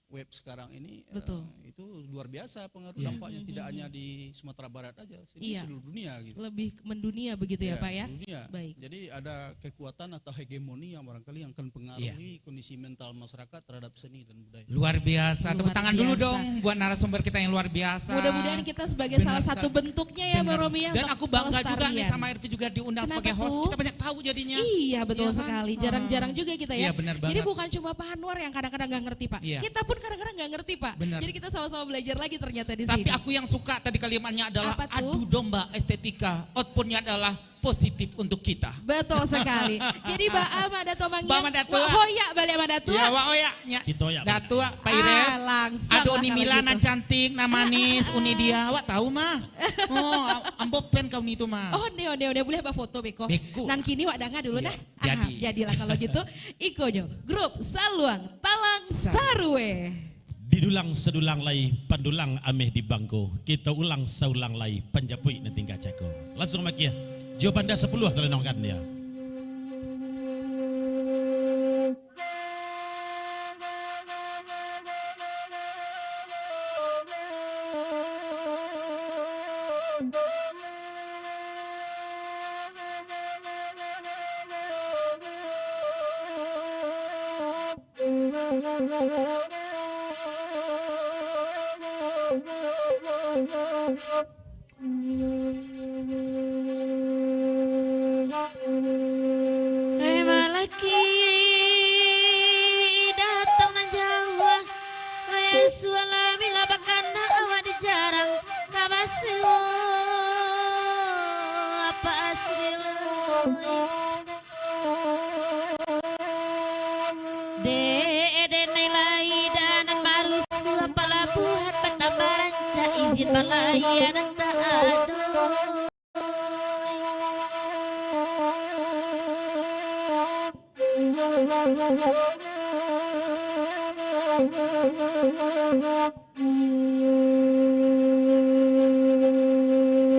web sekarang ini Betul. itu luar biasa pengaruh dampaknya, tidak hanya di Sumatera Barat aja, di Iya. seluruh dunia gitu. Lebih mendunia begitu ya, Pak ya. seluruh dunia. Baik. Jadi ada kekuatan atau hegemoni yang barangkali yang akan pengaruhi kondisi mental masyarakat terhadap seni dan budaya. Luar biasa. Tepuk Luar tangan dulu biasa. dong buat narasumber kita yang luar biasa. Mudah-mudahan kita sebagai Benar salah satu sekali. bentuknya ya Mbak Benar. Romi ya. Dan untuk aku bangga juga nih pelestarian. sama Irvi juga diundang Kenapa sebagai host. tuh? Kita banyak tahu jadinya. Iya betul Iya kan? sekali, jarang-jarang juga kita ya. Iya, benar Jadi banget. bukan cuma Pak Anwar yang kadang-kadang nggak ngerti Pak, Iya. kita pun kadang-kadang nggak ngerti Pak. Benar. Jadi kita sama-sama belajar lagi ternyata di Tapi sini. aku yang suka tadi kalimatnya adalah Apa tuh? adu domba estetika. Outputnya adalah positif untuk kita. Betul sekali. Jadi Mbak Ama Dato Mangnya, Mbak Ama Dato. Wak Hoya balik Ama Dato. Ya, wak oya nya. Kita ya. Datua, Pak Ires. langsung Ada lah Uni kalau Milana gitu. cantik, nama manis, Uni dia. Wak tahu mah. Oh, ambo fan kau nih tuh mah. Oh, dia boleh Mbak foto beko. Beko. Nan kini wak danga dulu Iya, nah. jadi. Jadilah kalau gitu. Ikonyo, grup Saluang Talang Sarue. Didulang sedulang lai, pandulang ameh di bangko. Kita ulang saulang lai, panjapui nanti cako. Langsung makia. Jawaban dah 10 kalau nongkan dia. Hei malaki datang nan Jawa, hei suala bila bakanda awak di jarang kabasu apa asril de nilai danan marusu apa labuhan batambaran ca izin balaya dan tak ada.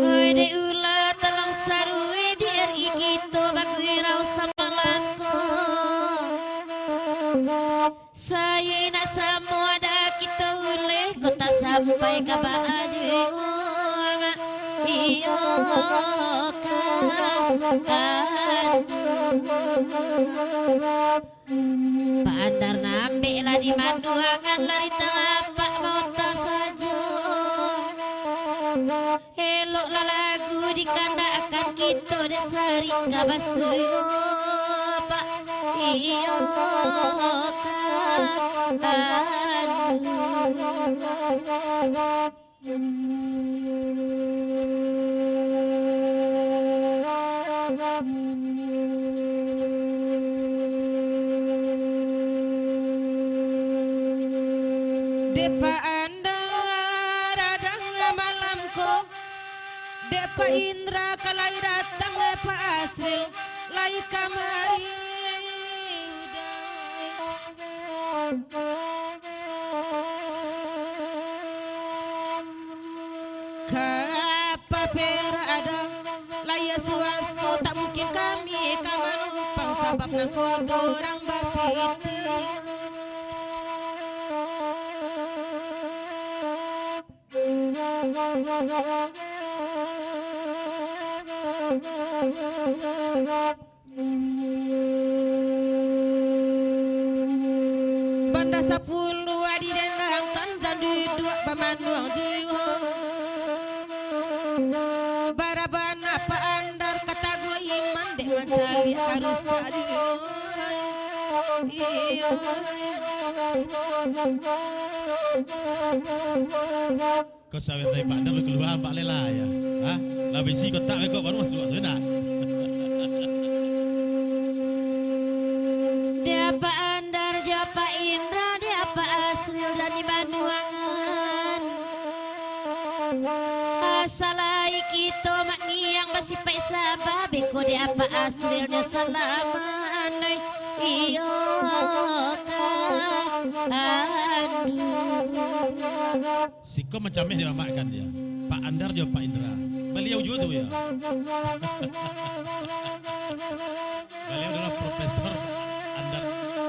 Hoi de ula talang sarue di RI kita bagui rau sama lako. Saya nak semua ada kita uleh kota sampai ke Bajuang. Iyo Pandar nambe lah di manduangan lari tengah pak mota saja. Elok lah lagu dikandakan kita dan sering kabasuyo pak. Iyo Depa andar adang malam ko, Depa Indra kalai datang Depa Asril lai kamari. Kapa pera ada laya suaso tak mungkin kami kamanumpang sabab nang kodorang bapiti. Banda 10 adi dendang kanjan duduk pemanduang jiwa. Baraban apa andar kata gua iman dek macali karusa jiwa. Iyo. Kau sawit dari Pak lu keluar Pak Lela ya. Hah? Lah besi kau tak kau baru masuk tu nak. Dia Pak Andar, dia Pak Indra, dia Pak Asril dan di Banduangan. Asalai kita makni yang masih pak sabab beko dia Pak Asrilnya salaman. Iyo Siko macamnya dia makan dia. Pak Andar dia Pak Indra. Beliau juga tu ya. Beliau adalah Profesor Andar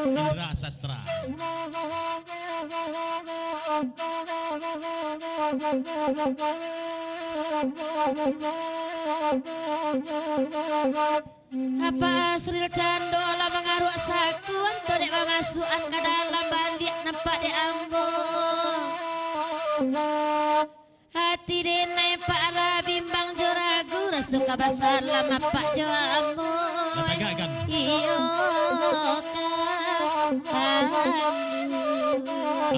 Indra Sastra. Apa Sril Candola mengaruh sakuan to dek mamasukan ke dalam balik nampak dek ambo. Hati denai pak ala bimbang joragu rasuka basalam pak jo ambo. Tagakan. Iyo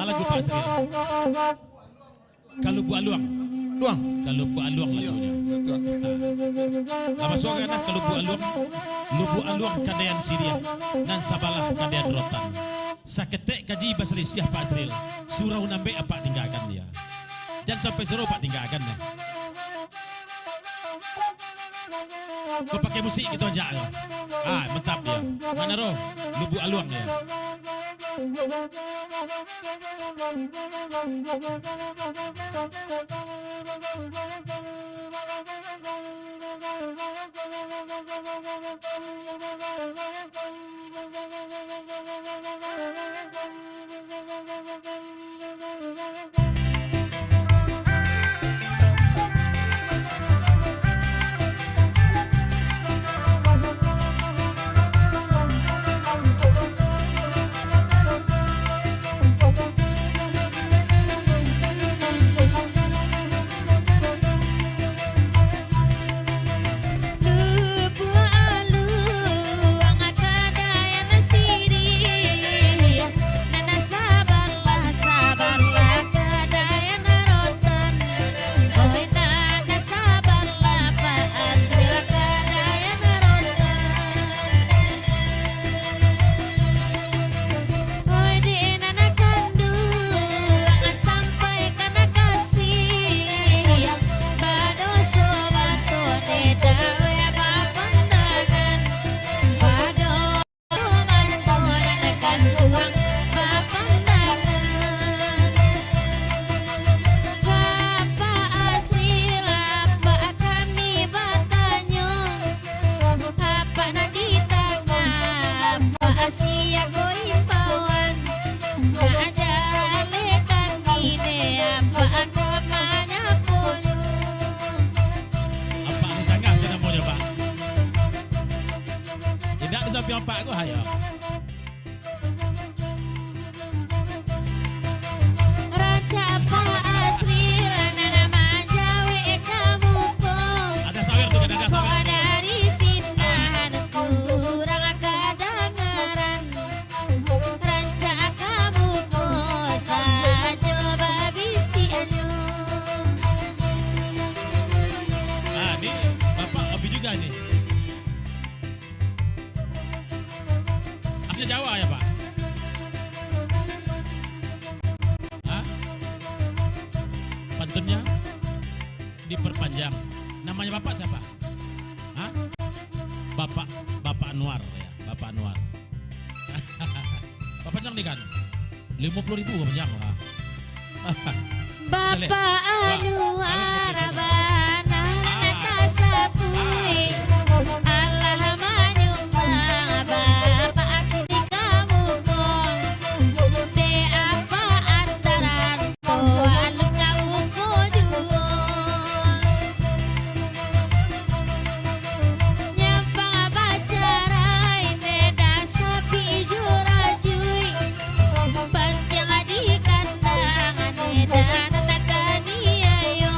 Lagu Pak Sril. Kalau Bu Aluang. Luang. Kalau Bu Aluang lagunya. Lama suara nah kalau Bu Aluang. Lu Bu Aluang kadean Syria. Dan sabalah kadean rotan. Saketek kaji baselisiah Pak Sril. Surau nambe apa tinggalkan dia. Jangan sampai suruh Pak tinggalkan ya. Kau pakai musik gitu aja ya. Mantap dia. Mana roh? Lu Bu Aluang ya. Pak ko hayo. Raja Pak Sril nama Jawa kamu ko. Ada sawer tuh ada sawer. Dari sinahan kurang kedengaran. Raja kamu ko saja babisi anyo. Ini Bapak Obi juga nih. Aslinya Jawa ya Pak? Hah? Pantunnya diperpanjang. Namanya Bapak siapa? Hah? Bapak Anwar ya, Bapak Anwar. Bapak panjang nih kan? 50.000 panjang lah. Bapak Anwar bana kasapui. Allah menyumbang Bapak kini kamu kong. De apa antaran tuan kau kujuo. Nyampang bacarai neda sapi jurajui. Pantiang di kandang neda nakani ayo.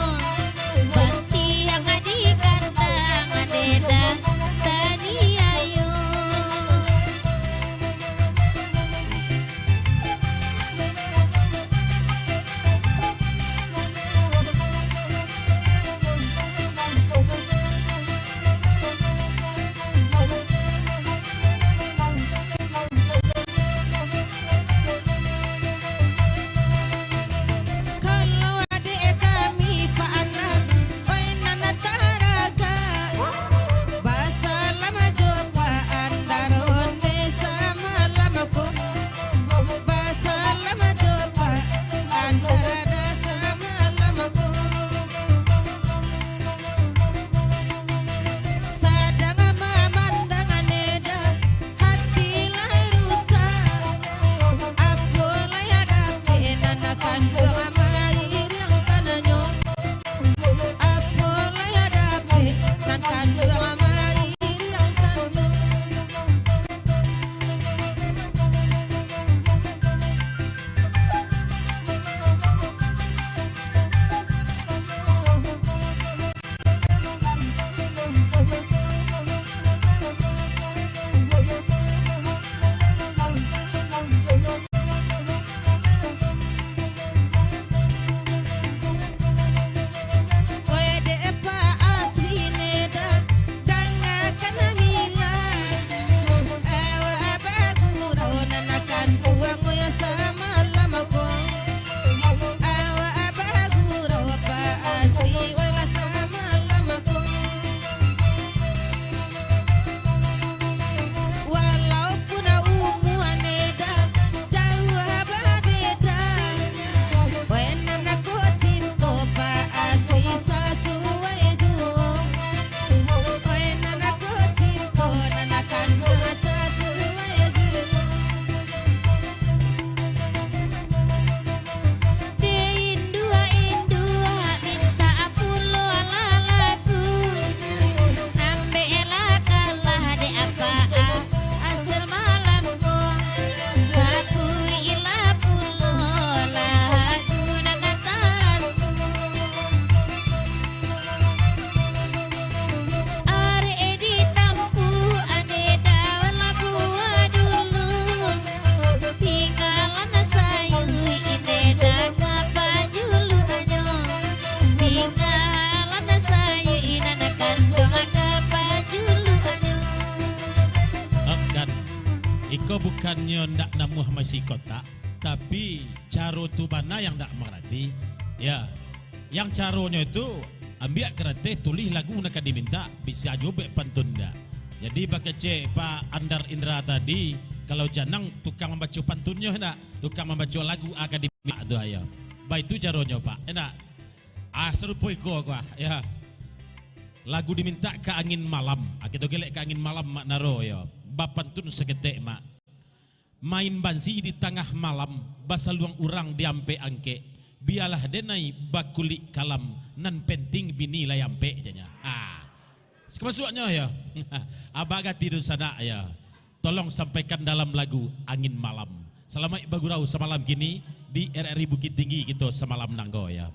Kau bukannya ndak namuh masih kota, tapi caro tu mana yang ndak mengerti. Ya, yang caronya itu ambil kereta tulis lagu nak diminta bisa juga pantun dah. Jadi bakece Pak Andar Indra tadi kalau janang tukang membaca pantunnya nak, tukang membaca lagu akademik tu ayo. Baik itu caronya Pak, enak. Serupa iko gua ya. Lagu diminta ke angin malam, kita gelek ke angin malam mak naro ya. Bapantun seketek mak. Main bansi di tengah malam, basaluang urang diampe angke. Bialah denai bakulik kalam, nan penting bini layampe janya. Semasuknya ya. Abang tidur sana ya. Tolong sampaikan dalam lagu Angin Malam. Selamat bagurau semalam gini di RRI Bukit Tinggi gitu semalam nanggo ya.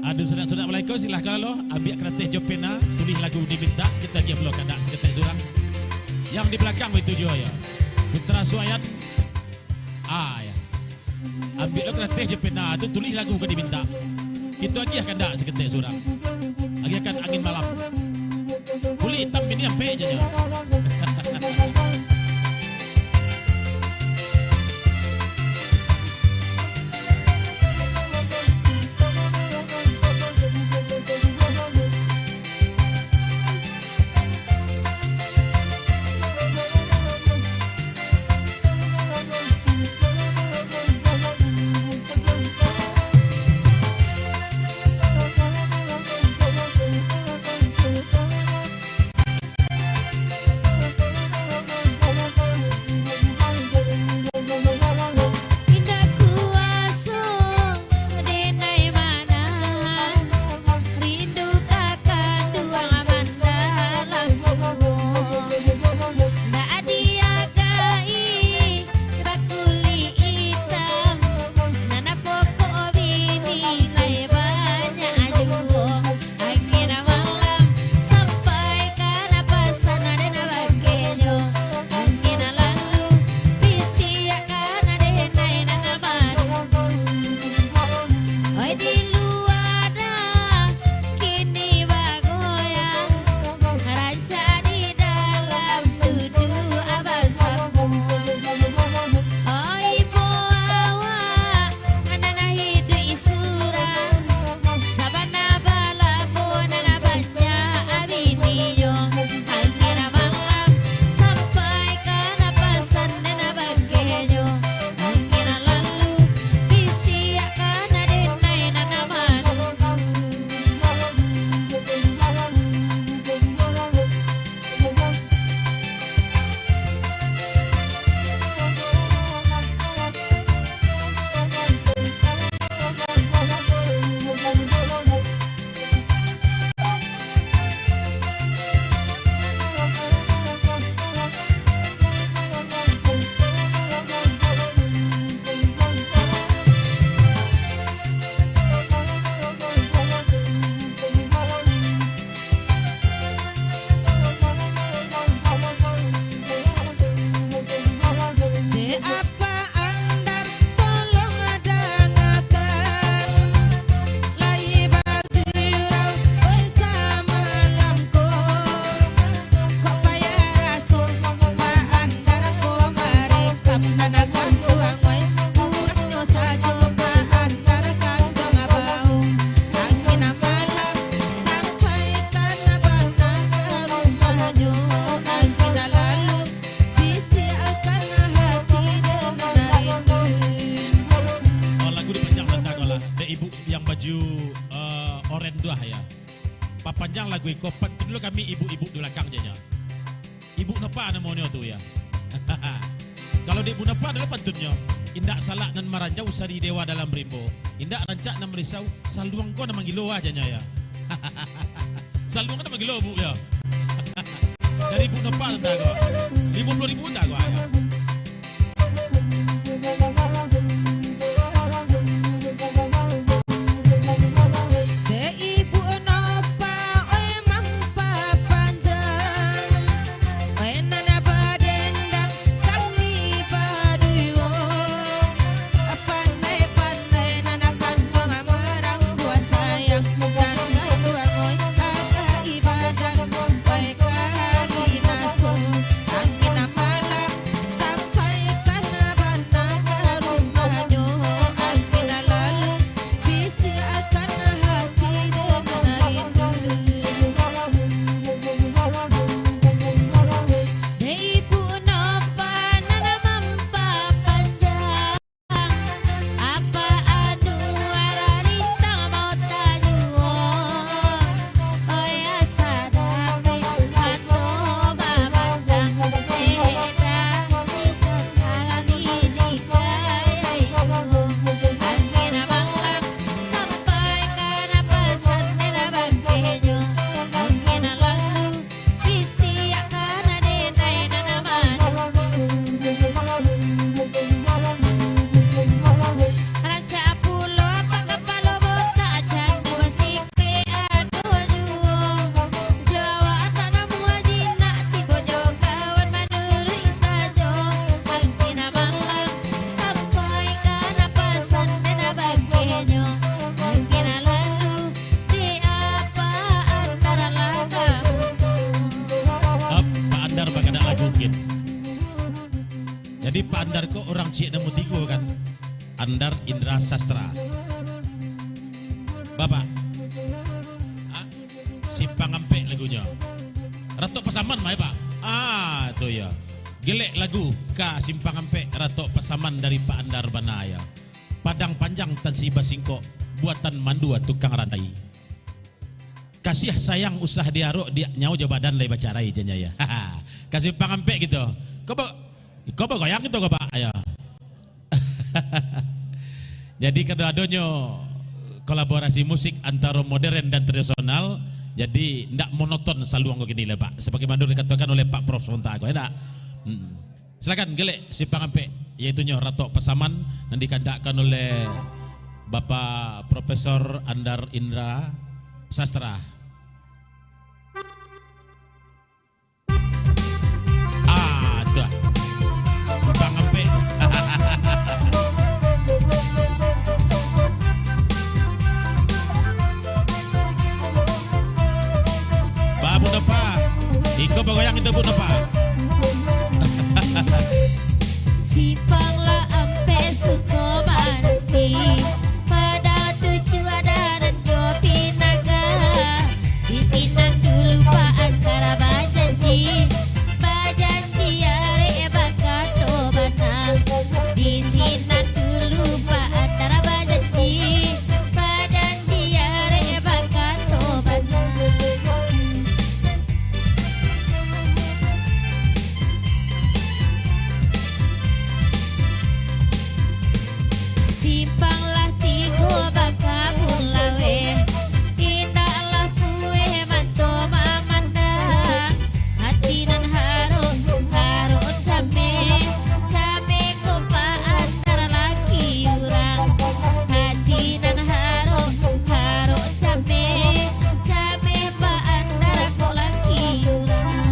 Aduh saudara-saudara Melayu silahkan lo ambil kertas jopena tulis lagu diminta kita diam lo kada seketek surang yang di belakang itu juga ya Putra Suayan ya ambil lo kertas jopena itu tulis lagu ke diminta kita lagi akan dak seketek surang lagi akan angin malam kulit hitam ini sampai aja ya. Panjang lagu iko pantun dulu kami ibu-ibu di belakang janya. Ibu napa namanya tu ya. Kalau di ibu napa adalah pantunnya. Indak salah nan maranja usari dewa dalam rimbo. Indak rancak nan merisau saluang ko na mangilo janya ya. Saluang na mangilo bu ya. Dari ibu napa ndak ko. 50.000 ndak ko ya. Andar bagada lagu gitu. Jadi Pak Andar kok orang Cik Nemu Tigo kan? Andar Indra Sastra. Bapak, Simpang Ampe lagunya. Ratok Pasaman mah ya Pak? Itu ya. Gelek lagu Ka Simpang Ampe Ratok Pasaman dari Pak Andar Banaya. Padang Panjang Tan Si Basingko buatan Mandua tukang rantai. Kasih sayang usah diaruk dia nyau jabadan lay bacarai janya ya. Kasih pangampe gitu. Kau goyang gitu kau Pak? Ayo. Jadi kedua-duanya kolaborasi musik antara modern dan tradisional. Jadi tidak monoton selalu anggo gini lah Pak. Sebagaimana dikatakan oleh Pak Prof Sontago, enak. Silakan gelek si pangampe yaitu Ratok Pasaman yang dikandakkan oleh Bapak Profesor Andar Indra Sastra. Tuh. Simpang Ampe. Babu Napa. Iko bagoyang itu Bu Napa. Simpanglah Ampe Sukomandi pada tujuh ada dan kopi naga di sinan dulu Pak antara bajanji are bakato bana di sinan dulu Pak antara bajanji are bakato bana. Simpanglah tigo bakabun lawe indahlah kue manto mamanda hatinan harum came kopa antara laki urang hatinan harum came pa antara kok laki urang.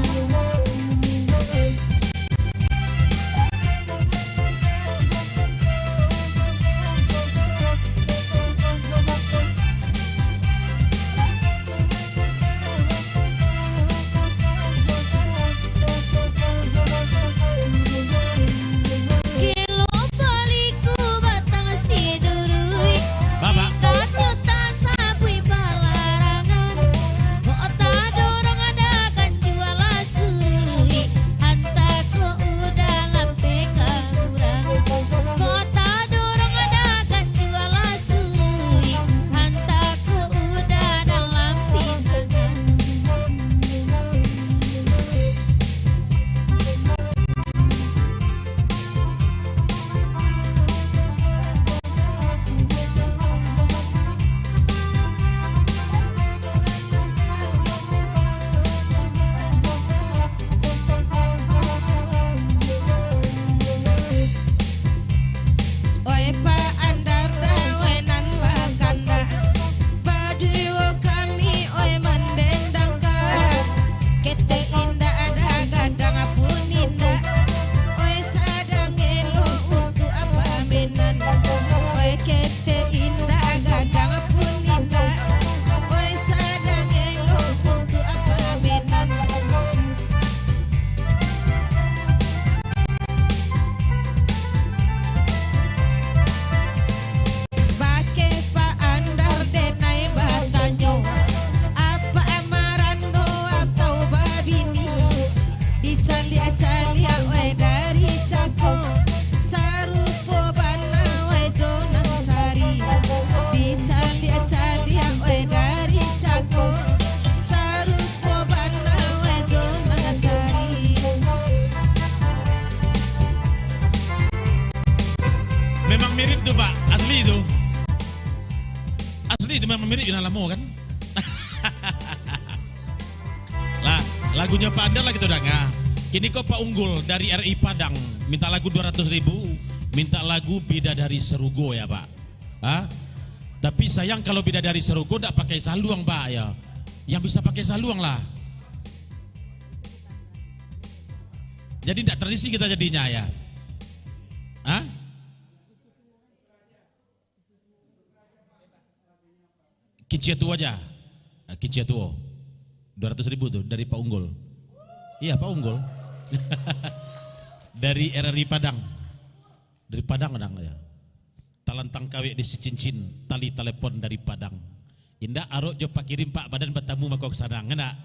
Kilo baliku batang si durui Bapak. Ikatnya tak sabui balarangan Kota dorong adakan jualah suri Hantaku udah lampe kurang Kota dorong adakan jualah suri Hantaku udah dalam pinangan. Oi Pak Andar dawenan bakanda Baduyo kami oi mandendangka Kete indah ada gadang pun indah Oi sadang elo untuk apa menan Oi kete indah gadang pun indah Oi sadang elo untuk apa menan. Bake Pak Andar denai batanyo apa amarando atau babini dicali-cali we dari Cako sarupo bana we Jonan Sari dicali-cali we dari Cako sarupo bana we Jonan Sari. Memang mirip tuh Pak, asli itu. Asli itu memang mirip Yunalamo kan? Lah, lagunya Pak Andar lah gitu dah. Kini kok Pak Unggul dari RI Padang minta lagu 200.000, minta lagu Bidadari Serugo ya Pak. Tapi sayang kalau Bidadari Serugo enggak pakai saluang Pak ya. Yang bisa pakai saluang lah. Jadi enggak tradisi kita jadinya ya. Kiciatu aja. Kiciatu 200.000 tuh dari Pak Unggul. Iya Pak Unggul. Dari RRI Padang. Dari Padang ya. Talantang kawe di si cincin, tali telepon dari Padang. Indah arok jo pak kirim pak badan bertamu makok sadang ngena.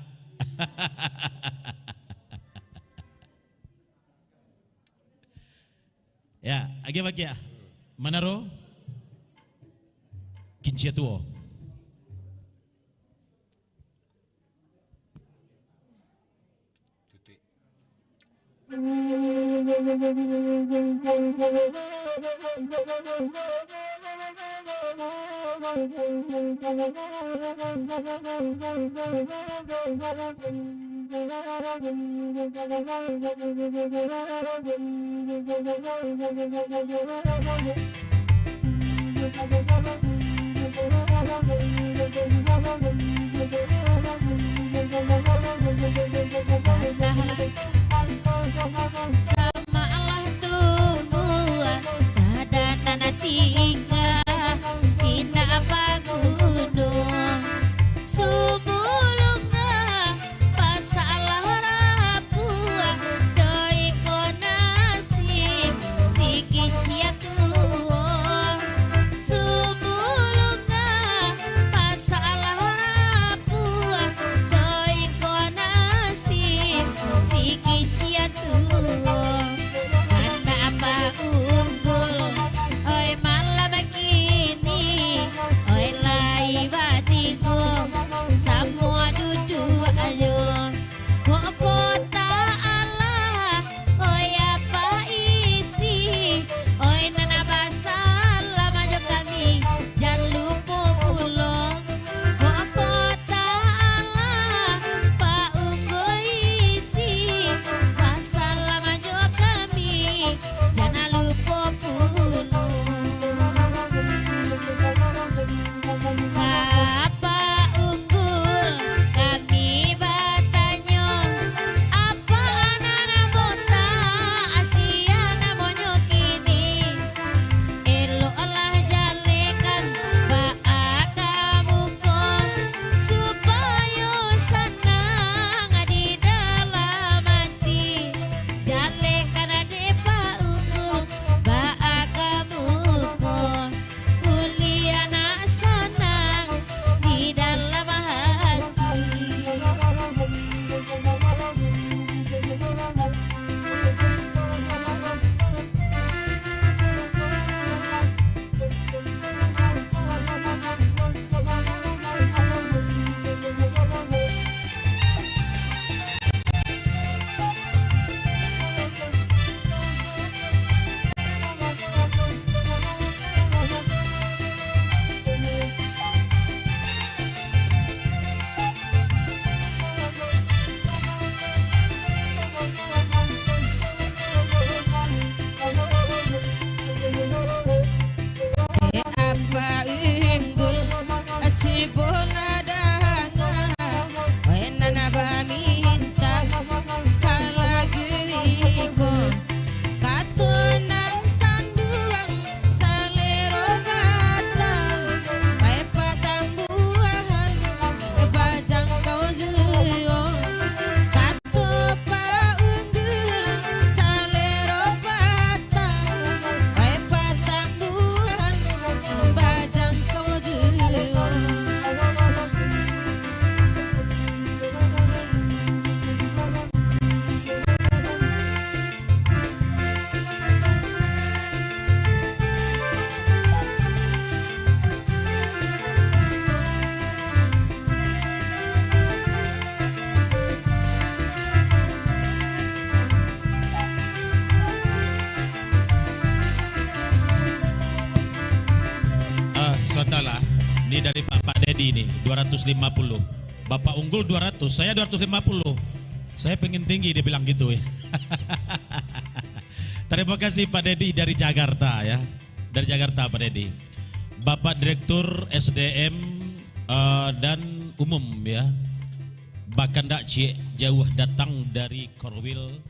Ya, agi ya. Manaro? Kincia tuo. Sama Allah tumbuhan badan tanah tinggal kita apa gunung sumulunga pasalah rapua coy konasi si kicia tuo sumulunga pasalah rapua coy konasi si kicia tuo mana apa unggul oi malam kini oi lai batiku semua duduk ayo kota Allah oi apa isi oi nana basala maju kami jangan lupa pulang kota Allah pak unggul isi basala maju kami jangan lupa pulang apa unggul kami bertanya apa anak bota Asia namanya kini elok Allah jalekan baak kamu kok supaya senang di dalam hati jalekan adik pak unggul baak kamu kok kuliah nak senang di dalam hati. Apa unggul cibola dangan nana ba minta kalaguiko katunan kanduang salero batang kay patang buahan bajang kau juyo katu pa unggul salero batang kay patang buahan bajang kau juyo Saudara, ini dari Bapak Dedi nih 250. Bapak unggul 200, saya 250. Saya pengen tinggi dia bilang gitu ya. Terima kasih Pak Dedi dari Jakarta ya. Dari Jakarta Pak Dedi. Bapak Direktur SDM dan Umum ya. Bahkan tak jauh datang dari Korwil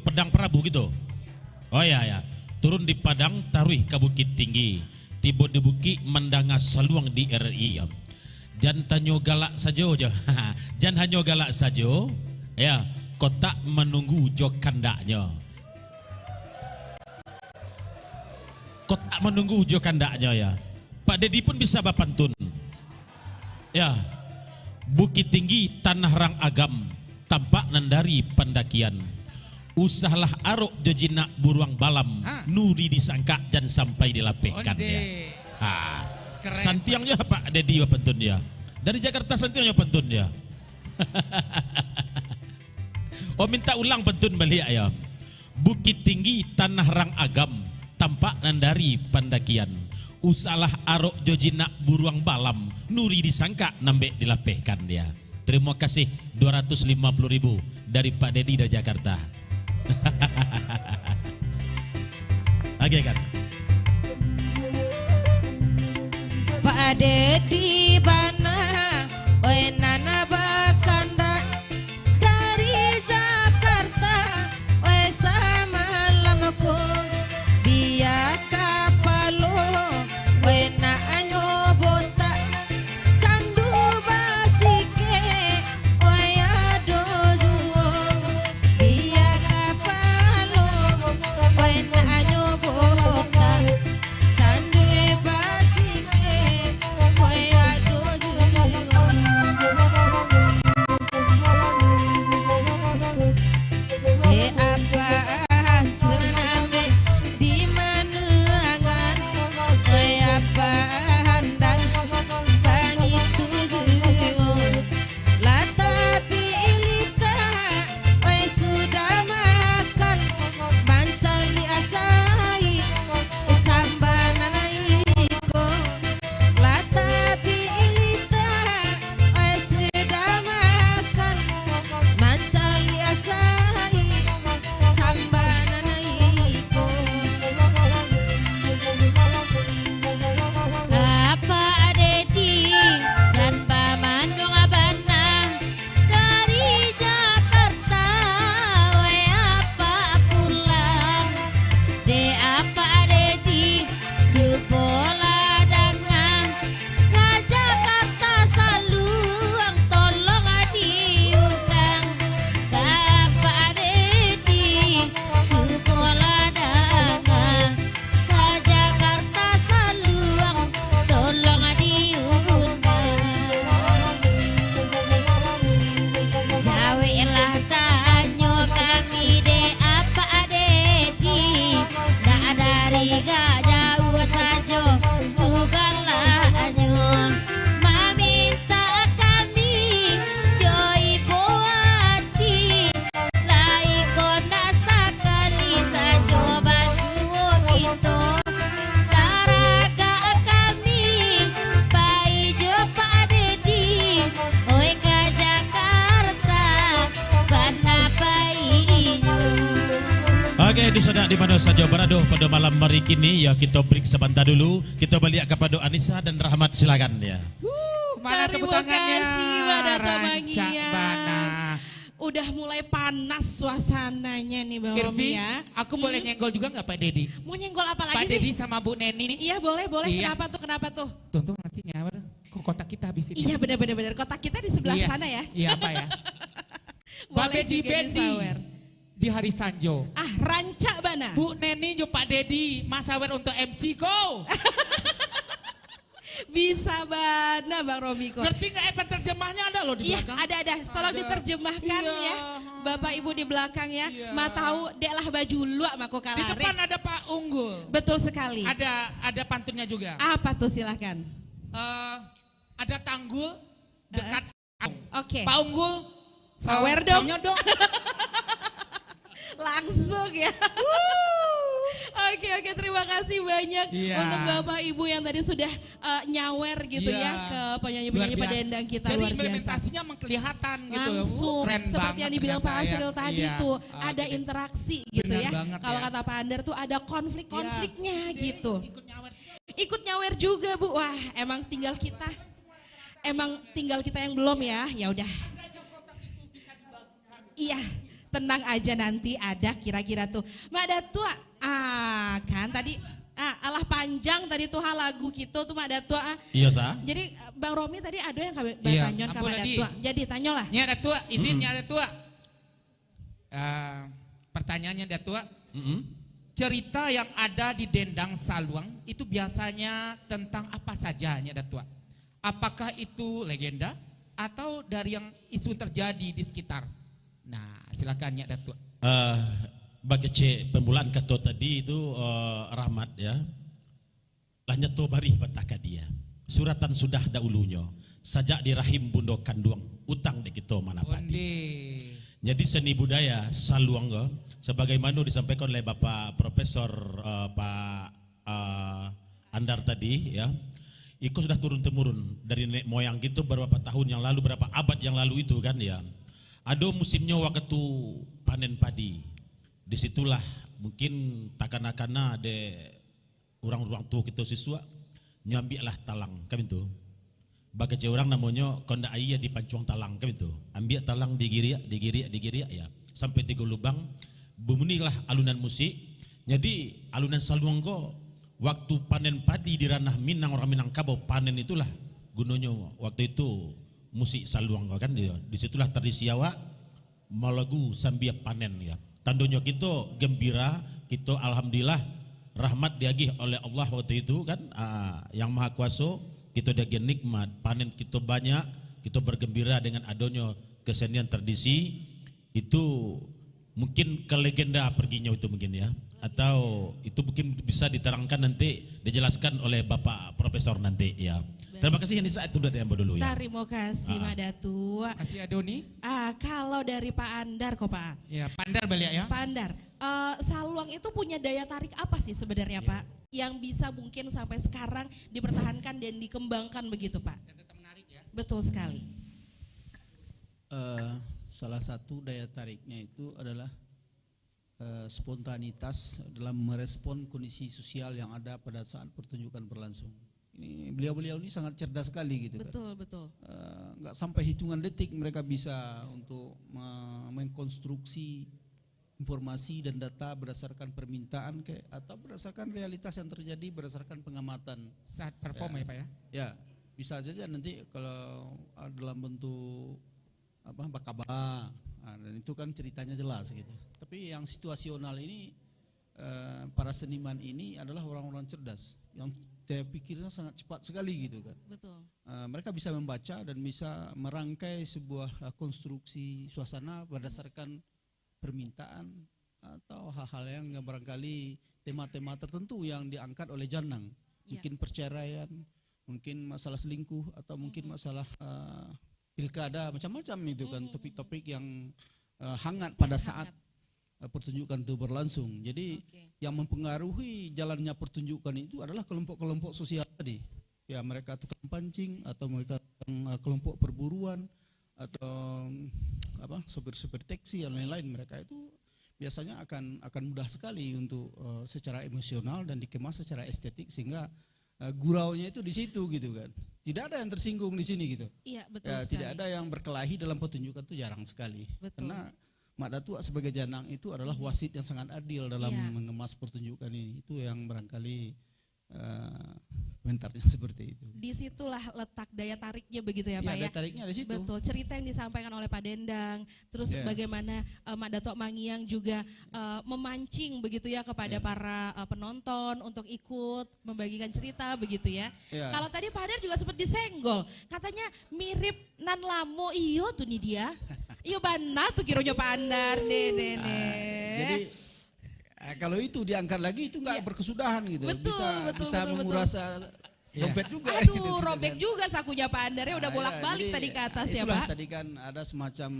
Pedang Prabu gitu. Oh ya ya. Turun di Padang, taruh ke Bukit Tinggi, tiba di Bukit Mandanga Saluang di RI. Jan tanyo galak sajo aja. Jan hanyo galak sajo. Ya, kotak menunggu jo kandaknya. Kotak menunggu jo kandaknya ya. Pak Dedi pun bisa bapantun. Ya. Bukit tinggi tanah rang agam, tampak nandari pendakian. Usahlah arok jojina buruang balam, nuri disangka dan sampai dilapehkan ya. Santiangnya Pak Dedi pantun ya. Dari Jakarta santiangnya pantun ya. Oh minta ulang pantun balik ya. Bukit tinggi tanah rang agam, tampak nandari pendakian. Usalah arok jojina buruang balam, nuri disangka nambek dilapehkan dia. Terima kasih 250.000 dari Pak Dedi dari Jakarta. Oke kan. Pak Dedi bana wenana bakanda dari Jakarta we sama lamku biar kapalo wena anyo bota candu basike waya dozuo biar kapalo wena anyo bota candu basike waya dozuo apa senambe di manangan apa handang bangitu zuo la tapi ilita oi sudah makan mancali asai sambanana iko la tapi ilita oi sudah makan mancali asai sambanana iko apa Dedi dan Bamandong abana dari Jakarta we apa pulang de apa Dedi cupola dangan ke Jakarta saluang tolong diundang ke apa Dedi cupola dangan ke Jakarta saluang tolong diundang jawilah tanyo kaki de apa Dedi dak dari gak jauh saja bukanlah anyo meminta kami joy buati lai konda sakali saja basuh kita taraga kami pai jo Pak Dedi oi ke Jakarta bana pai Oke, disadak di mana saja berada pada malam hari kini ya, kita break sebentar dulu. Kita balik kepada Anissa dan Rahmat, silakan ya. Mana tepuk Terima tangannya? kasih pada Ranca Tomangia. Bana. Udah mulai panas suasananya nih Bang Kirvi, Romi ya. aku boleh nyenggol juga nggak Pak Dedi? Mau nyenggol apa Pak lagi Dedi sih? sama Bu Neni nih. Iya boleh. Iya. Kenapa tuh? Tonton nanti nyawar. Kok kotak kita habis itu? Iya benar. Kotak kita di sebelah Iya. sana ya. Iya apa ya? Boleh Babe di juga Bendi disawer. di hari Sanjo. Ah, Ranca Bana. Bu Neni jo Pak Dedi, masawer untuk MC go. Bisa Bana Bang Romi kok. Ngerti nggak penerjemahnya ada loh di Iya belakang? ada. Tolong Ada. diterjemahkan Iya. ya. Bapak Ibu di belakang ya. Iya. Ma tahu dek lah baju luak mako Di kalare. depan ada Pak Unggul. Betul sekali. Ada pantunnya juga. Apa tuh silahkan. Ada tanggul dekat Oke. Pak Unggul. Sawer dong. Saunya dong. Langsung ya. Oke, terima kasih banyak Iya. untuk Bapak Ibu yang tadi sudah nyawer gitu Iya. ya ke penyanyi-penyanyi Luar biasa. pedendang kita Jadi luar biasa. implementasinya memang kelihatan gitu. Langsung Keren seperti banget yang dibilang Pak ternyata Asril ya. tadi Iya. tuh Ah, ada gitu. interaksi gitu Benar ya. banget Kalau ya. kata Pak Ander tuh ada konflik-konfliknya Iya. gitu. Ikut nyawer. Ikut nyawer juga Bu. Wah, emang tinggal kita yang belum ya. Ya udah. Iya, tenang aja nanti ada kira-kira tuh. Mbak Datua, kan tadi Alah panjang tadi tuh lagu gitu tuh Mak Datua. Iya sah. Jadi Bang Romi tadi ada yang Iya, tanyon ke ampun, Mak Adi. Datua. Jadi tanyolah. Nya Datua, izin Nya Datua. Pertanyaannya Datua, cerita yang ada di Dendang Saluang itu biasanya tentang apa saja Nya Datua? Apakah itu legenda atau dari yang isu terjadi di sekitar? Nah, silakan Nya Datua. Bagi cek pembulaan kato tadi itu Rahmat ya. Lahnya to barih bataka dia. Suratan sudah dahulunya. Sajak di rahim bundo kanduang utang di kita mana pati. Jadi seni budaya Saluang sebagaimana disampaikan oleh Bapak Profesor Pak Andar tadi ya. Itu sudah turun temurun dari nenek moyang gitu beberapa tahun yang lalu, berapa abad yang lalu itu kan ya. Ada musimnya waktu panen padi. Disitulah mungkin takana-kana ada orang-orang tua kita siswa nyambilah talang kan itu. Bagi orang namanya konda ayah di pancuang talang kan itu. Ambil talang digiriak ya. Sampai 3 lubang bumunilah alunan musik. Jadi alunan Saluang waktu panen padi di ranah Minang, orang Minangkabau panen itulah gunanya waktu itu musik Saluang kan dia. Disitulah tradisi awak malagu sambil panen ya. Tandonya kita gembira, kita alhamdulillah rahmat diagih oleh Allah waktu itu kan yang maha kuasa, kita diagih nikmat, panen kita banyak, kita bergembira dengan adanya kesenian tradisi itu mungkin ke legenda perginya itu mungkin ya. Atau itu mungkin bisa diterangkan nanti, dijelaskan oleh Bapak Profesor nanti ya. Terima kasih Yanisa itu dari Ambo dulu ya. Terima kasih Mak Datua. Kasih Adoni. Kalau dari Pak Andar kok Pak. Ya, Pandar balik ya. Pak Andar, Saluang itu punya daya tarik apa sih sebenarnya Pak? Yang bisa mungkin sampai sekarang dipertahankan dan dikembangkan begitu Pak? Betul sekali. Salah satu daya tariknya itu adalah spontanitas dalam merespon kondisi sosial yang ada pada saat pertunjukan berlangsung. Ini beliau-beliau ini sangat cerdas sekali gitu betul, kan. Betul. Nggak sampai hitungan detik mereka bisa untuk mengkonstruksi informasi dan data berdasarkan permintaan atau berdasarkan realitas yang terjadi berdasarkan pengamatan Saat perform ya Pak ya. Ya, bisa saja nanti kalau dalam bentuk bakaba, dan itu kan ceritanya jelas gitu. Tapi yang situasional ini para seniman ini adalah orang-orang cerdas yang daya pikirnya sangat cepat sekali gitu kan. Betul. Mereka bisa membaca dan bisa merangkai sebuah konstruksi suasana berdasarkan permintaan atau hal-hal yang barangkali tema-tema tertentu yang diangkat oleh Janang. Mungkin perceraian, mungkin masalah selingkuh atau mungkin masalah pilkada, macam-macam itu kan topik-topik yang hangat pada saat pertunjukan itu berlangsung. Jadi yang mempengaruhi jalannya pertunjukan itu adalah kelompok-kelompok sosial tadi. Ya, mereka tukang pancing atau mereka kelompok perburuan atau sopir-sopir taksi dan lain-lain. Mereka itu biasanya akan mudah sekali untuk secara emosional dan dikemas secara estetik sehingga guraunya itu di situ gitu kan. Tidak ada yang tersinggung di sini gitu. Iya, betul sekali. Tidak ada yang berkelahi dalam pertunjukan itu jarang sekali. Betul. Karena Mak Datua sebagai Janang itu adalah wasit yang sangat adil dalam mengemas pertunjukan ini. Itu yang barangkali komentarnya seperti itu. Disitulah letak daya tariknya begitu ya Pak ya. Daya tariknya di situ. Betul, cerita yang disampaikan oleh Pak Dendang, terus bagaimana Mak Datuk Mangyang juga memancing begitu ya kepada para penonton untuk ikut membagikan cerita begitu ya. Kalau tadi Pak Andar juga sempat disenggol, katanya mirip nan lamo iyo tuh nih dia. Iyo bana tuh kironya Pak Andar Jadi kalau itu diangkat lagi itu nggak berkesudahan gitu. Betul, bisa menguras dompet juga. Aduh, robek juga sakunya Pak Andar ya udah bolak-balik tadi ke atas ya Pak. Tadi kan ada semacam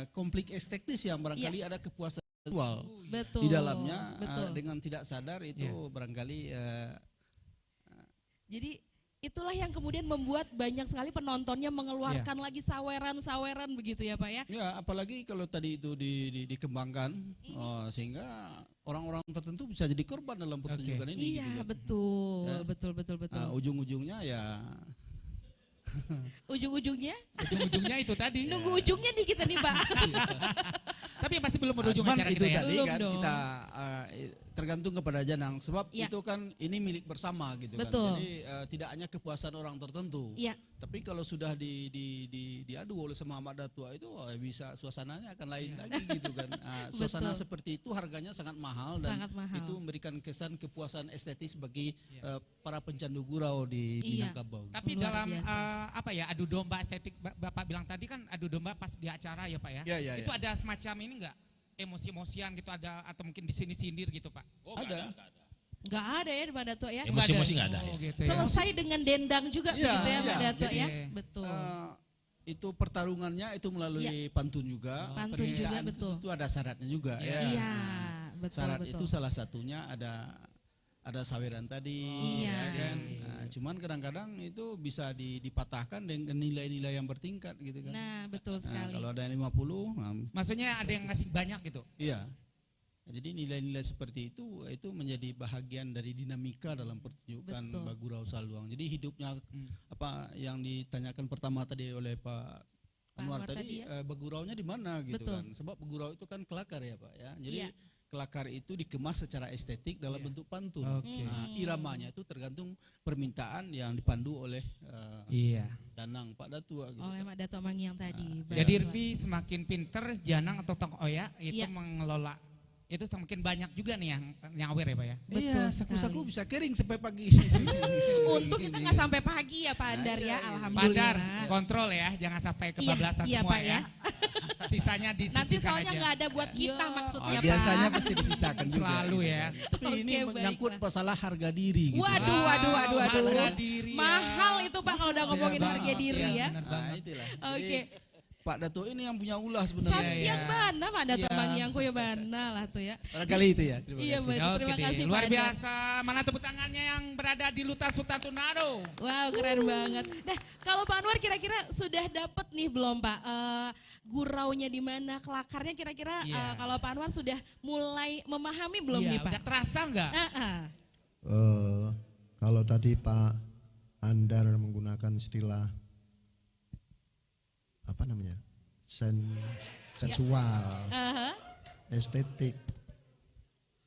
konflik estetis yang barangkali ada kepuasan seksual di dalamnya dengan tidak sadar itu barangkali. Jadi itulah yang kemudian membuat banyak sekali penontonnya mengeluarkan lagi saweran-saweran begitu ya Pak ya. Ya, apalagi kalau tadi itu dikembangkan sehingga orang-orang tertentu bisa jadi korban dalam pertunjukan ini. Iya, gitu. betul. Ujung-ujungnya ya Ujung-ujungnya itu tadi. Nunggu ujungnya nih kita nih Pak. Tapi yang pasti belum berujung Cuman acara itu kita ya. tadi Belum kan dong. kita tergantung kepada Janang sebab Ya. itu kan ini milik bersama gitu Betul. kan. Jadi tidak hanya kepuasan orang tertentu. Iya. Tapi kalau sudah diadu oleh sama Ahmad Datua itu bisa suasananya akan lain lagi gitu kan. Suasana Betul. seperti itu harganya sangat mahal dan Sangat mahal. itu memberikan kesan kepuasan estetis bagi para pencandu gurau di Iya. Minangkabau. Tapi Luar dalam biasa. apa ya adu domba estetik Bapak bilang tadi kan adu domba pas di acara ya Pak ya. Ya, ya, Itu ya. ada semacam ini enggak? Emosi-emosian gitu ada atau mungkin di sini sindir gitu Pak. Ada. Nggak ada ya di Pak Dato ya. Emosi-emosi nggak ada. Oh, Ya. gitu ya. Selesai dengan dendang juga Iya, begitu ya Pak iya. Dato Jadi, ya. Betul. Itu pertarungannya itu melalui pantun juga. Pantun juga, Permintaan betul. Itu ada syaratnya juga ya. Iya, betul Syarat betul. itu salah satunya ada saweran tadi, Iya. ya kan. Nah, cuman kadang-kadang itu bisa dipatahkan dengan nilai-nilai yang bertingkat gitu kan. Nah, betul Nah, sekali. kalau ada yang 50, Maksudnya ada yang ngasih banyak gitu. iya. Nah, jadi nilai-nilai seperti itu menjadi bahagian dari dinamika dalam pertunjukan Betul. Bagurau Saluang. Jadi hidupnya apa yang ditanyakan pertama tadi oleh Pak Anwar tadi, Baguraunya di mana gitu Betul. kan. Sebab Bagurau itu kan kelakar ya Pak ya. Jadi Iya. kelakar itu dikemas secara estetik dalam bentuk pantun. Oke. Nah, iramanya itu tergantung permintaan yang dipandu oleh Iya. Danang Pak Datua gitu. Oleh Mak Dato Mangyang tadi. Jadi Betul. Rvi semakin pinter Janang atau Tong Oya itu Iya. mengelola itu semakin banyak juga nih yang nyawer ya Pak ya. Betul Iya, saku-saku sekali. bisa kering sampai pagi. Untuk kita nggak sampai pagi ya Pak Andar ya, Padar, alhamdulillah. kontrol ya, jangan sampai Iya, kebablasan iya, semua Pak, ya. Sisanya Nanti disisihkan soalnya aja. nggak ada buat kita maksudnya Pak. Biasanya pasti disisakan juga. Selalu ya. Tapi ini Oke, menyangkut baiklah. masalah harga diri gitu. Waduh, waduh, waduh, waduh. Harga diri ya. Mahal itu Pak kalau udah ngomongin Iya, harga Bang. diri Iya, ya. benar Nah, banget. itulah. Oke. Jadi, Pak Dato ini yang punya ulah sebenarnya. Satiang Iya. bana Mak Dato Iya. Mangyang ku ya bana lah tuh ya. Barangkali itu ya. Terima Iya, kasih. betul. Oke Terima deh, kasih, luar Pak Andar. biasa. Mana tepuk tangannya yang berada di Lutan Sultan Tunado? Wow, keren banget. Nah, kalau Pak Anwar kira-kira sudah dapat nih belum Pak? Guraunya di mana, kelakarnya kira-kira Iya. kalau Pak Anwar sudah mulai memahami belum Iya, nih Pak? udah terasa nggak? Kalau tadi Pak Andar menggunakan istilah apa namanya sensual, Aha, estetik,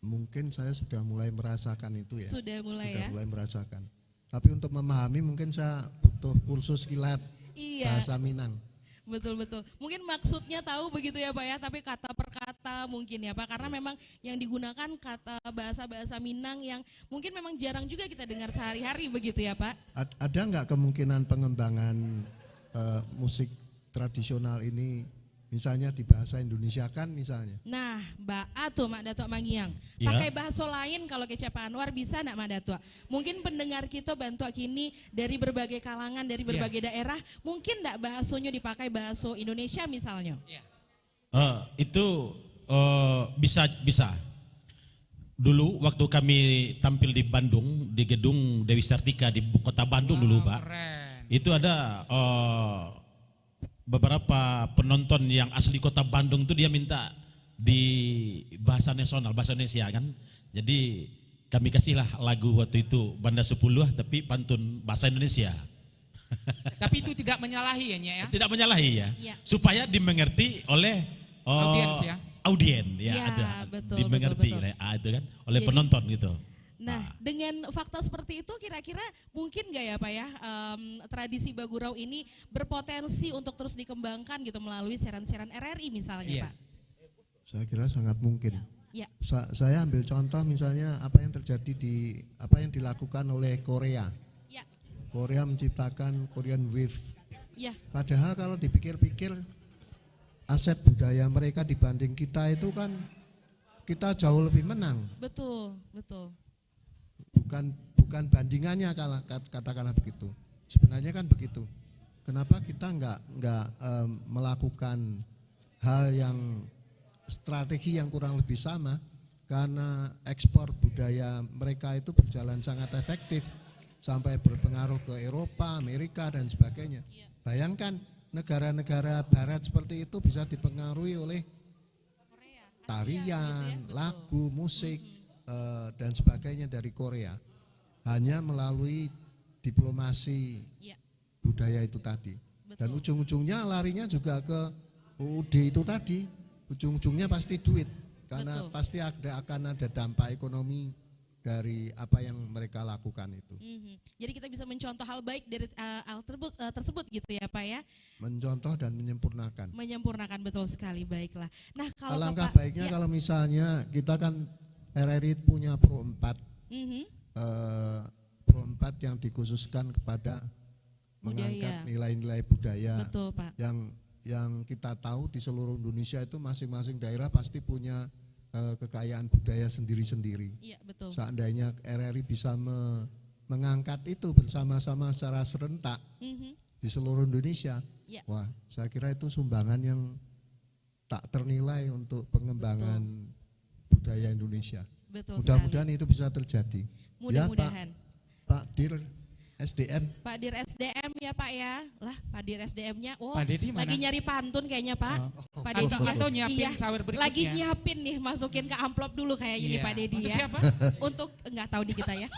mungkin saya sudah mulai merasakan itu ya. sudah mulai Sudah ya? mulai merasakan. Tapi untuk memahami mungkin saya butuh kursus kilat Iya, bahasa Minang. betul-betul. Mungkin maksudnya tahu begitu ya Pak ya, tapi kata per kata mungkin ya Pak. Karena memang yang digunakan kata bahasa-bahasa Minang yang mungkin memang jarang juga kita dengar sehari-hari begitu ya Pak? Ada nggak kemungkinan pengembangan musik tradisional ini misalnya di bahasa Indonesia kan misalnya? Nah, Mbak Atu, Mak Dato Mangyang. Ya. Pakai bahasa lain kalau kece Pak Anwar bisa nak Mak Dato? Mungkin pendengar kita bantu kini dari berbagai kalangan, dari berbagai daerah, mungkin enggak bahasanya dipakai bahasa Indonesia misalnya? Itu bisa. Dulu waktu kami tampil di Bandung di gedung Dewi Sartika di kota Bandung dulu Pak. Keren. Itu ada beberapa penonton yang asli kota Bandung tuh dia minta di bahasa nasional, bahasa Indonesia kan. Jadi kami kasihlah lagu waktu itu Banda 10 tapi pantun bahasa Indonesia. Tapi itu tidak menyalahi ya Nya ya. Tidak menyalahi ya. Iya. Supaya dimengerti oleh Audiens ya. Audien ya, Iya, ada. betul, Dimengerti betul, betul. itu kan oleh Jadi- penonton gitu. Nah, dengan fakta seperti itu kira-kira mungkin nggak ya Pak ya, tradisi Bagurau ini berpotensi untuk terus dikembangkan gitu melalui siaran-siaran RRI misalnya Iya. Pak? Saya kira sangat mungkin. Ya. Saya ambil contoh misalnya apa yang terjadi apa yang dilakukan oleh Korea. Ya, Korea menciptakan Korean Wave. ya, Padahal kalau dipikir-pikir aset budaya mereka dibanding kita itu kan kita jauh lebih menang. betul, betul. Bukan bandingannya kalau katakanlah begitu. Sebenarnya kan begitu. Kenapa kita nggak melakukan hal yang strategi yang kurang lebih sama? Karena ekspor budaya mereka itu berjalan sangat efektif sampai berpengaruh ke Eropa, Amerika dan sebagainya. Bayangkan negara-negara Barat seperti itu bisa dipengaruhi oleh tarian, lagu, musik dan sebagainya dari Korea hanya melalui diplomasi Ya, budaya itu tadi. Dan betul. ujung-ujungnya larinya juga ke UUD itu tadi, ujung-ujungnya pasti duit, karena Betul. pasti akan ada dampak ekonomi dari apa yang mereka lakukan itu. Jadi kita bisa mencontoh hal baik dari hal tersebut gitu ya Pak ya. Mencontoh dan menyempurnakan. Menyempurnakan, betul sekali, baiklah. Nah kalau Alangkah Bapak, baiknya ya. kalau misalnya kita kan RRI punya Pro 4, Mhm. Pro 4 yang dikhususkan kepada Budaya. mengangkat nilai-nilai budaya. Betul Pak. Yang kita tahu di seluruh Indonesia itu masing-masing daerah pasti punya kekayaan budaya sendiri-sendiri. Iya betul. Seandainya RRI bisa mengangkat itu bersama-sama secara serentak Mhm. di seluruh Indonesia, Ya. wah saya kira itu sumbangan yang tak ternilai untuk pengembangan budaya Indonesia. Betul sekali. Mudah-mudahan itu bisa terjadi. Mudah-mudahan. Ya, Pak Dir SDM. Pak Dir SDM ya Pak ya. Lah Pak Dir SDM-nya. Oh, Pak Dedi mana? lagi nyari pantun kayaknya Pak. Pak Atau- Dedi. atau nyiapin sawer berikutnya. Lagi nyiapin nih, masukin ke amplop dulu kayak gini Iya. Pak Dedi Untuk ya. siapa? Untuk enggak tahu di kita ya.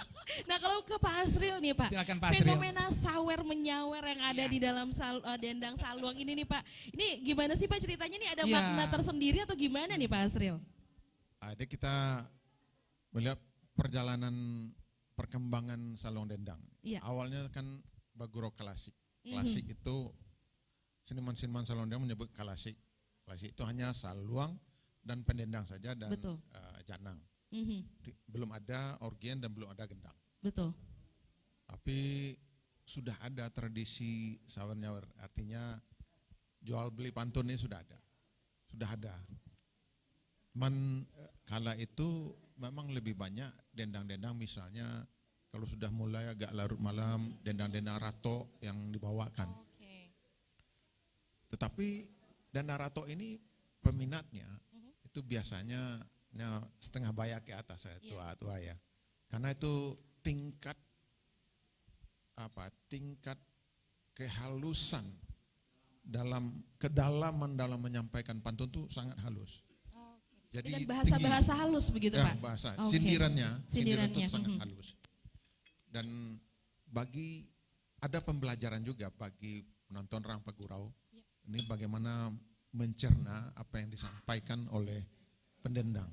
Nah kalau ke Pak Asril nih Pak. Silakan, Pak Asril. Fenomena sawer menyawer yang ada di dalam dendang saluang ini nih Pak. Ini gimana sih Pak ceritanya nih, ada Iya. makna tersendiri atau gimana nih Pak Asril? Ada kita melihat perjalanan perkembangan salong dendang. Iya. Awalnya kan baguro klasik. Klasik itu seniman-seniman salong dendang menyebut klasik. Klasik itu hanya saluang dan pendendang saja dan Betul. janang. Mhm. Belum ada orgen dan belum ada gendang. Betul. Tapi sudah ada tradisi sawer nyawer, artinya jual beli pantun ini sudah ada. Sudah ada. Kala itu memang lebih banyak dendang-dendang, misalnya kalau sudah mulai agak larut malam, dendang-dendang rato yang dibawakan. Tetapi dendang rato ini peminatnya itu biasanya setengah bayak ke atas, tua-tua ya. Karena itu tingkat kehalusan kedalaman dalam menyampaikan pantun itu sangat halus. Jadi Dan bahasa-bahasa halus begitu ya, Pak? bahasa Oke. sindirannya Sindirannya, itu sangat mhm. halus. Dan ada pembelajaran juga bagi penonton Rampak Gurau. Ini bagaimana mencerna apa yang disampaikan oleh pendendang.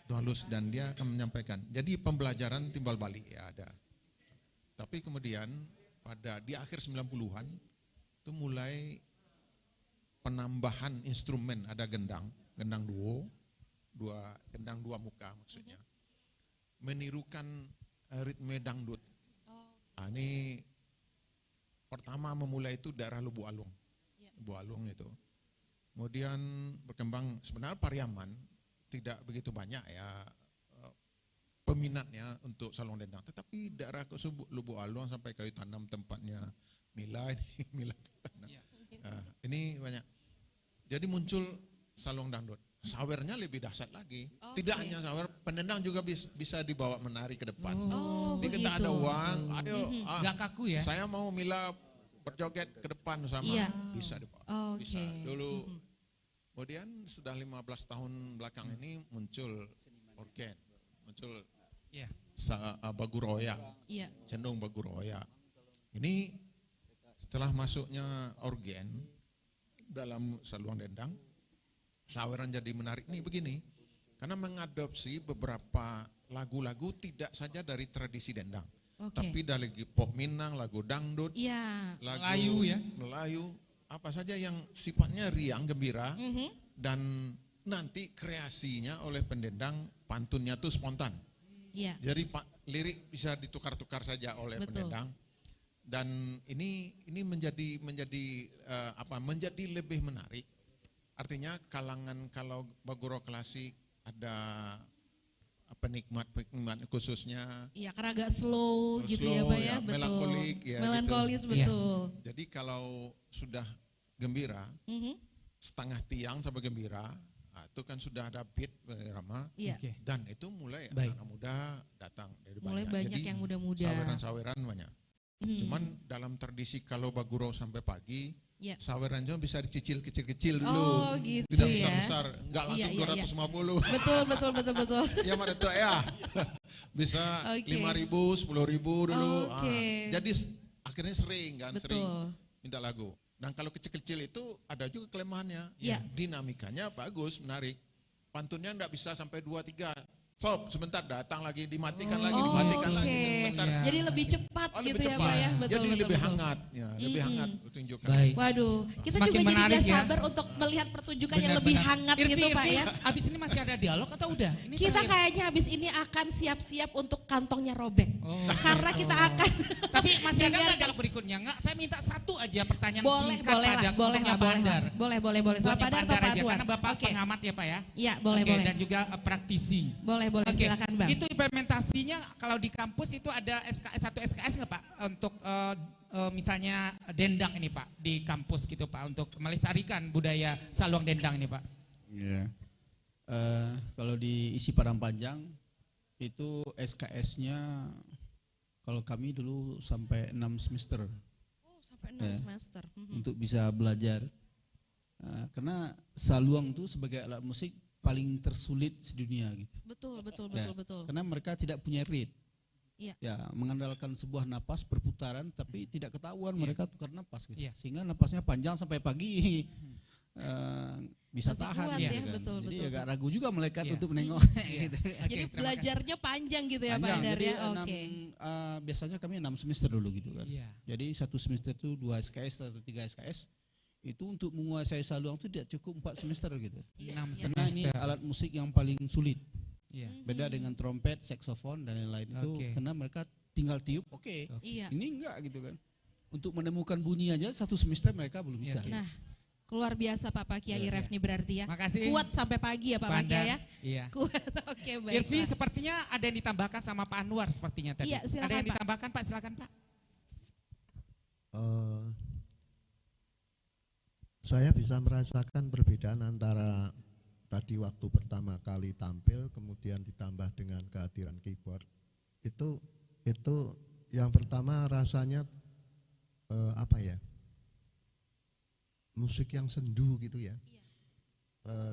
Itu halus dan dia akan menyampaikan. Jadi pembelajaran timbal balik ya ada. Tapi kemudian di akhir 90-an itu mulai penambahan instrumen, ada gendang duo, gendang dua muka maksudnya. Menirukan ritme dangdut. Ini pertama memulai itu daerah Lubuk Alung. Lubuk Alung itu. Kemudian berkembang, sebenarnya Pariaman tidak begitu banyak ya peminatnya untuk salong dendang. Tetapi daerah ke Lubuk Alung sampai Kayu Tanam tempatnya Mila Tanam. Ini banyak. Jadi muncul salong dangdut. Sawernya lebih dahsyat lagi. Tidak hanya sawer, pendendang juga bisa dibawa menari ke depan. Jadi kita ada uang, ayo Nggak kaku ya? saya mau Mila berjoget ke depan sama, Iya. bisa dibawa. Oke. Bisa. Dulu kemudian sudah 15 tahun belakang ini muncul organ, muncul Iya. baguroya, Iya. cenderung baguroya. Ini setelah masuknya organ dalam saluang dendang, saweran jadi menarik nih begini, karena mengadopsi beberapa lagu-lagu tidak saja dari tradisi dendang, Oke. tapi dari pop Minang, lagu dangdut, Iya. lagu Melayu ya? Melayu, apa saja yang sifatnya riang, gembira, Mhm. dan nanti kreasinya oleh pendendang, pantunnya tuh spontan. Iya. Jadi lirik bisa ditukar-tukar saja oleh Betul. pendendang. Dan ini menjadi lebih menarik. Artinya kalangan, kalau baguro klasik ada penikmat khususnya, Iya, karena agak slow gitu ya slow, Pak ya, ya, betul. melankolik, ya, Melankolis, gitu. betul. jadi kalau sudah gembira, Mhm. setengah tiang sampai gembira, itu kan sudah ada beat irama, Iya. Oke. dan itu mulai Baik. anak muda datang dari Mulai banyak Jadi yang muda-muda. saweran-saweran banyak. Mhm. Cuman dalam tradisi kalau baguro sampai pagi, Iya. saweran cuma bisa dicicil kecil-kecil dulu. Oh, gitu Tidak ya. besar-besar, enggak langsung Iya, iya, iya. 250. Betul. Ya mana tuh ya. Bisa Oke. 5.000, 10.000 dulu. Oke. Jadi akhirnya sering kan, Betul. sering minta lagu. Dan kalau kecil-kecil itu ada juga kelemahannya. Iya. Dinamikanya bagus, menarik. Pantunnya enggak bisa sampai 2-3. Stop, sebentar datang lagi, dimatikan lagi, dimatikan lagi, oke. sebentar. Jadi lebih cepat Oh, gitu lebih ya cepat. Pak ya. Betul, Jadi betul, lebih betul. hangat, ya, lebih hangat pertunjukan. Baik. Waduh, kita Semakin juga jadi menarik gak ya. sabar untuk melihat pertunjukan yang Benar, lebih benar. hangat Irvi, gitu Pak Irvi, ya. abis ini masih ada dialog atau udah? Ini Kita terakhir. kayaknya habis ini akan siap-siap untuk kantongnya robek. Karena kita akan Tapi masih ada nggak dialog berikutnya? Nggak, saya minta satu aja pertanyaan boleh, singkat boleh lah, pada boleh lah, Pak boleh Andar. lah. Boleh. Sama Buatnya Padar Pak atau Andar Pak aja, Anwar? karena Bapak Oke. pengamat ya Pak ya. Iya, boleh, Oke, boleh. dan juga praktisi. Boleh, Oke, silakan Bang. itu implementasinya kalau di kampus itu ada satu SKS nggak Pak untuk misalnya dendang ini Pak di kampus gitu Pak untuk melestarikan budaya saluang dendang ini Pak. Ya. Kalau di isi Padang Panjang itu SKS-nya kalau kami dulu sampai 6 semester Oh, sampai 6 Ya. semester. untuk bisa belajar. Karena saluang itu sebagai alat musik paling tersulit sedunia gitu. Betul. Ya, Karena mereka tidak punya reed. Iya. Ya, mengandalkan sebuah napas berputaran tapi tidak ketahuan mereka tukar napas gitu. Iya. Sehingga napasnya panjang sampai pagi. Bisa Masih tahan kuat gitu ya, kan. betul, Jadi betul. agak ragu juga malaikat Iya. untuk menengok gitu. Oke, Jadi terima kasih. belajarnya panjang gitu ya Pak Panjang, Andar jadi ya. Oke. biasanya kami 6 semester dulu gitu kan. Iya. Jadi satu semester itu 2 SKS atau 3 SKS. Itu untuk menguasai saluang itu tidak cukup 4 semester gitu. 6 Karena ini semester. alat musik yang paling sulit. Iya. Beda dengan trompet, saksofon dan lain-lain itu Oke. karena mereka tinggal tiup, oke. Iya. Ini enggak gitu kan. Untuk menemukan bunyi aja satu semester mereka belum bisa. Iya, Nah, luar biasa Pak Kiai Ref nih berarti ya. Makasih. Kuat sampai pagi ya Pak Pak Kiai ya. Andar. Iya. Kuat. Oke, baik. Irvi sepertinya ada yang ditambahkan sama Pak Anwar sepertinya tadi. Iya, silakan, ada yang Pak. ditambahkan Pak, silakan Pak. Saya bisa merasakan perbedaan antara tadi waktu pertama kali tampil kemudian ditambah dengan kehadiran keyboard. Itu yang pertama rasanya apa ya? Musik yang sendu gitu ya.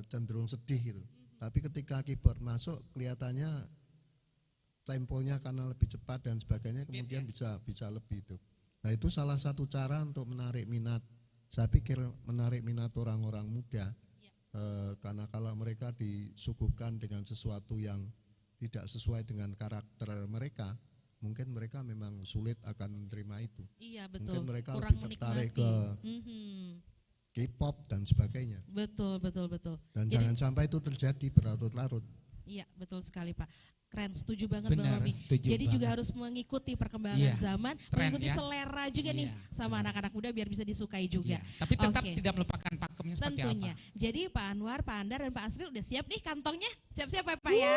Cenderung sedih gitu. Tapi ketika keyboard masuk kelihatannya temponya karena lebih cepat dan sebagainya kemudian bisa lebih itu. Nah, itu salah satu cara untuk menarik minat. Saya pikir menarik minat orang-orang muda. Karena kalau mereka disuguhkan dengan sesuatu yang tidak sesuai dengan karakter mereka, mungkin mereka memang sulit akan menerima itu. Iya, betul. Mungkin mereka Kurang lebih tertarik menikmati. ke K-pop dan sebagainya. Betul. Dan Jadi- jangan sampai itu terjadi berlarut-larut. Iya, betul sekali Pak. Keren, setuju banget Benar, Bang Romi. setuju Jadi juga banget. harus mengikuti perkembangan Iya, zaman, tren mengikuti ya. selera juga nih Iya, sama anak-anak muda biar bisa disukai juga. Iya. Tapi tetap Oke. tidak melupakan pakemnya seperti Tentunya. apa. Jadi Pak Anwar, Pak Andar, dan Pak Asril udah siap nih kantongnya? Siap-siap ya Pak ya?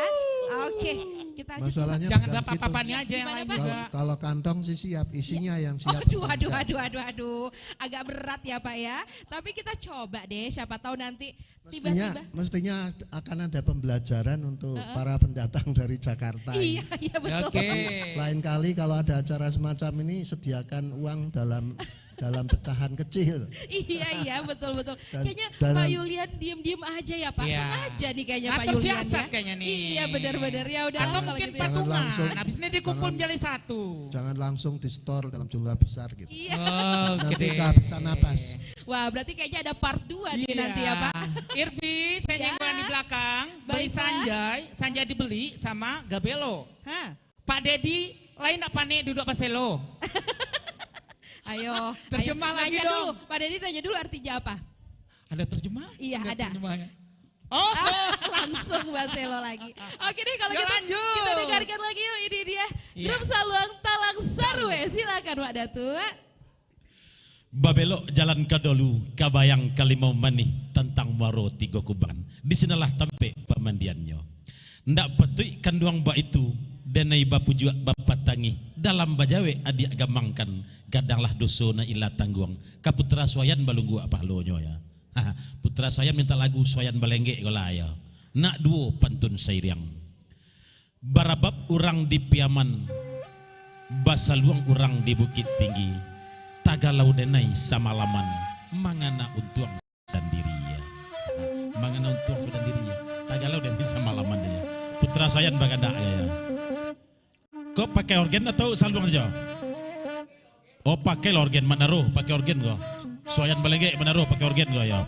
Oke, kita lanjut. Masalahnya Jangan bukan bapak-papannya gitu. aja yang Gimana, lain Pak? juga. Kalau kantong sih siap, isinya yang siap. Aduh. Agak berat ya Pak ya. Tapi kita coba deh, siapa tahu nanti tiba-tiba. Mestinya akan ada pembelajaran untuk para pendatang dari Jakarta. Iya, betul. Oke. Lain kali kalau ada acara semacam ini sediakan uang dalam pecahan kecil. Iya, betul. Dan- Kayaknya dan- Pak Yulian diem-diem aja ya Pak. Iya. Sengaja nih kayaknya Pak Atau Yulian siasat ya. kayaknya nih. Iya, benar-benar. Ya udah Atau kalau mungkin gitu ya. Jangan patungan. langsung. Habis ini dikumpul Jangan- jadi satu. Jangan langsung di store dalam jumlah besar gitu. Iya. Oke Nanti deh. kehabisan napas. Wah, berarti kayaknya ada part 2 nih Iya. nanti ya Pak. Irvi, saya Ya. nyenggol di belakang. Beli Baik, Pak. Sanjay dibeli sama Gabelo. Hah? Pak Dedi, lain apa nih duduk apa selo? Ayo. Terjemah lagi nanya dong. Dulu. Pak Dedi nanya dulu artinya apa? Ada terjemah? Iya, Nggak ada. terjemahnya. Oh, Langsung Mbak Selo lagi. Oke deh kalau Yuk, gitu lanjut. kita dengarkan lagi yuk ini dia. Iya. Grup Saluang Talang Sarwe. Silakan Wak Datua. Babelok jalan kadolu, kabayang kalimau manih tentang waro tiga kuban. Di sinalah tampe pemandiannya. Ndak patui kanduang ba itu, denai bapu jua bapak tangi. Dalam bajawe adik gamangkan, gadanglah dosona ila tangguang. Kaputra soyan balunggu apa lonyo ya. Putra saya minta lagu soyan balengge golaya. Nak duo pantun sairiang. Barabab urang di Piaman, basaluang urang di Bukit Tinggi. Tagalau denai samalaman, mangana untuang sendiri ya. Mangana untuang sendiri ya. Tagalau denai samalaman dia. Putra saya baganda ya. Kok pakai organ atau saluang aja? Oh pakai organ, mana roh pakai organ kok? Soyan balenge menaruh pakai organ gue ya.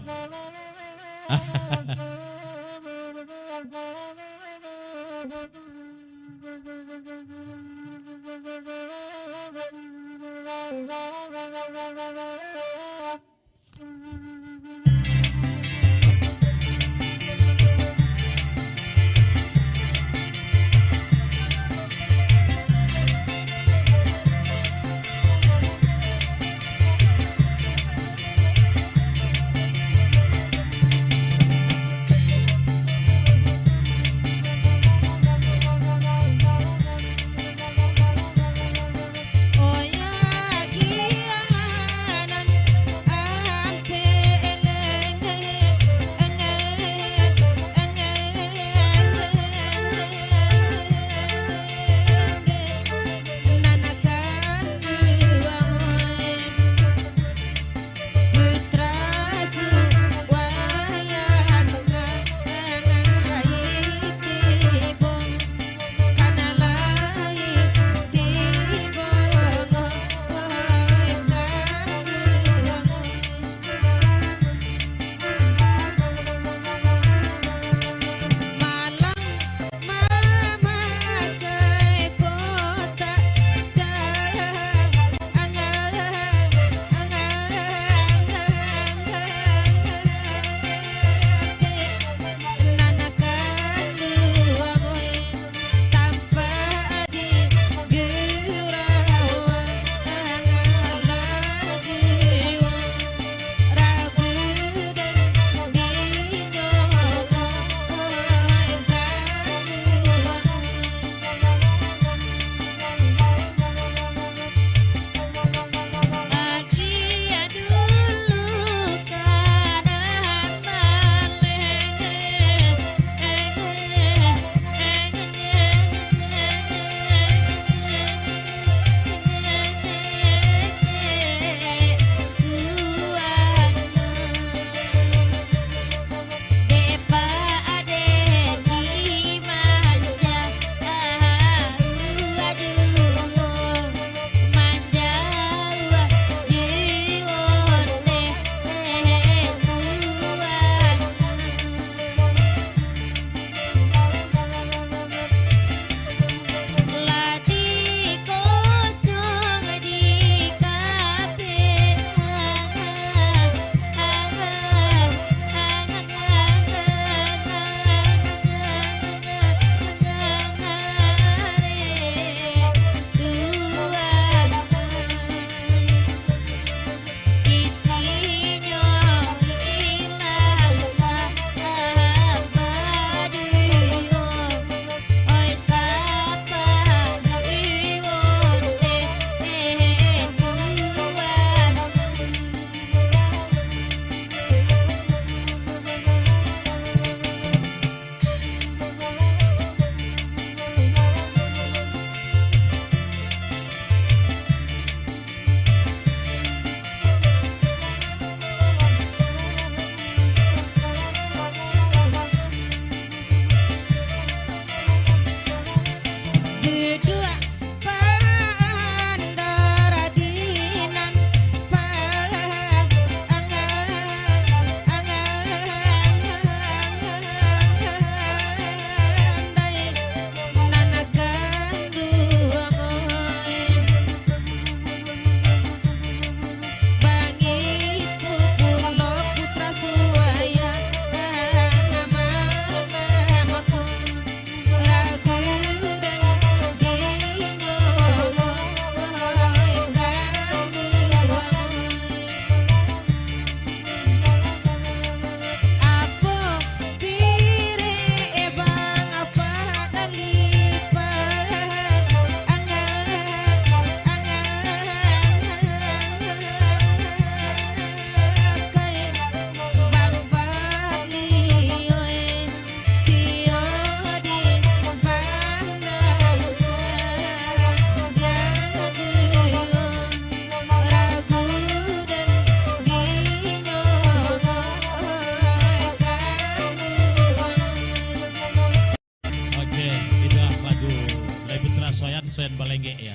Soyan Balenge ya.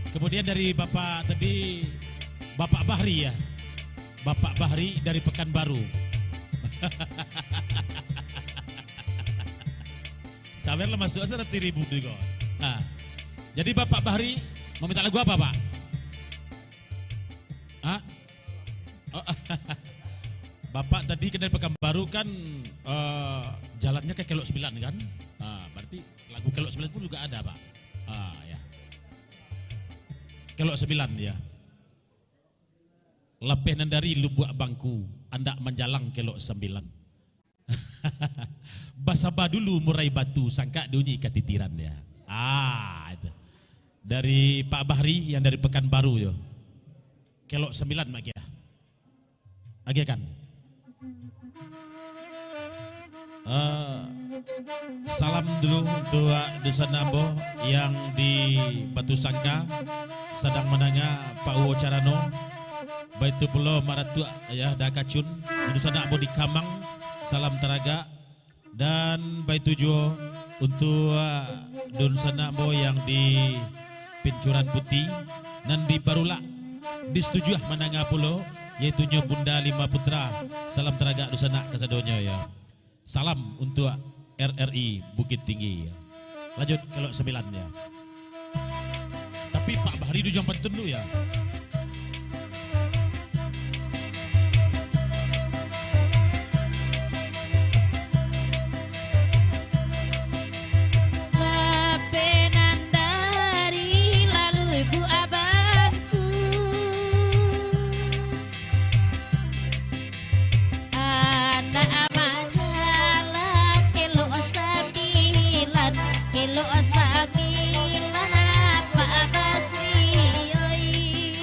Kemudian dari Bapak tadi, Bapak Bahri ya. Bapak Bahri dari Pekanbaru. Sabarlah masuk 100.000 juga. Nah, jadi Bapak Bahri mau minta lagu apa, Pak? Hah? Oh, Bapak tadi ke dari Pekanbaru kan jalannya ke Kelok 9 kan? Berarti lagu Kelok 9 pun juga ada, Pak. Ya. Kelok 9 ya. Lepeh nandari lubuak bangku, anda menjalang Kelok 9. Basaba dulu murai batu, sangka dunyi katitiran ya. Itu. Dari Pak Bahri yang dari Pekanbaru yo. Kelok 9 mak ya. Agi kan? Salam dulu untuk Desa Nambo yang di Batu Sangka sedang menanya Pak Uwo Carano. Baitu pulau Maratua ya Dakacun di sana Nambo di Kamang. Salam teraga dan baitu juga untuk Dun Sanambo yang di Pincuran Putih dan di Barula disetujui menanga pulau yaitu Bunda Lima Putra. Salam teraga di sana kesadonya ya. Salam untuk RRI Bukit Tinggi ya. Lanjut Kelok 9 ya. Tapi Pak Bahri itu jangan dulu ya. Kilo 9 apa basi oi.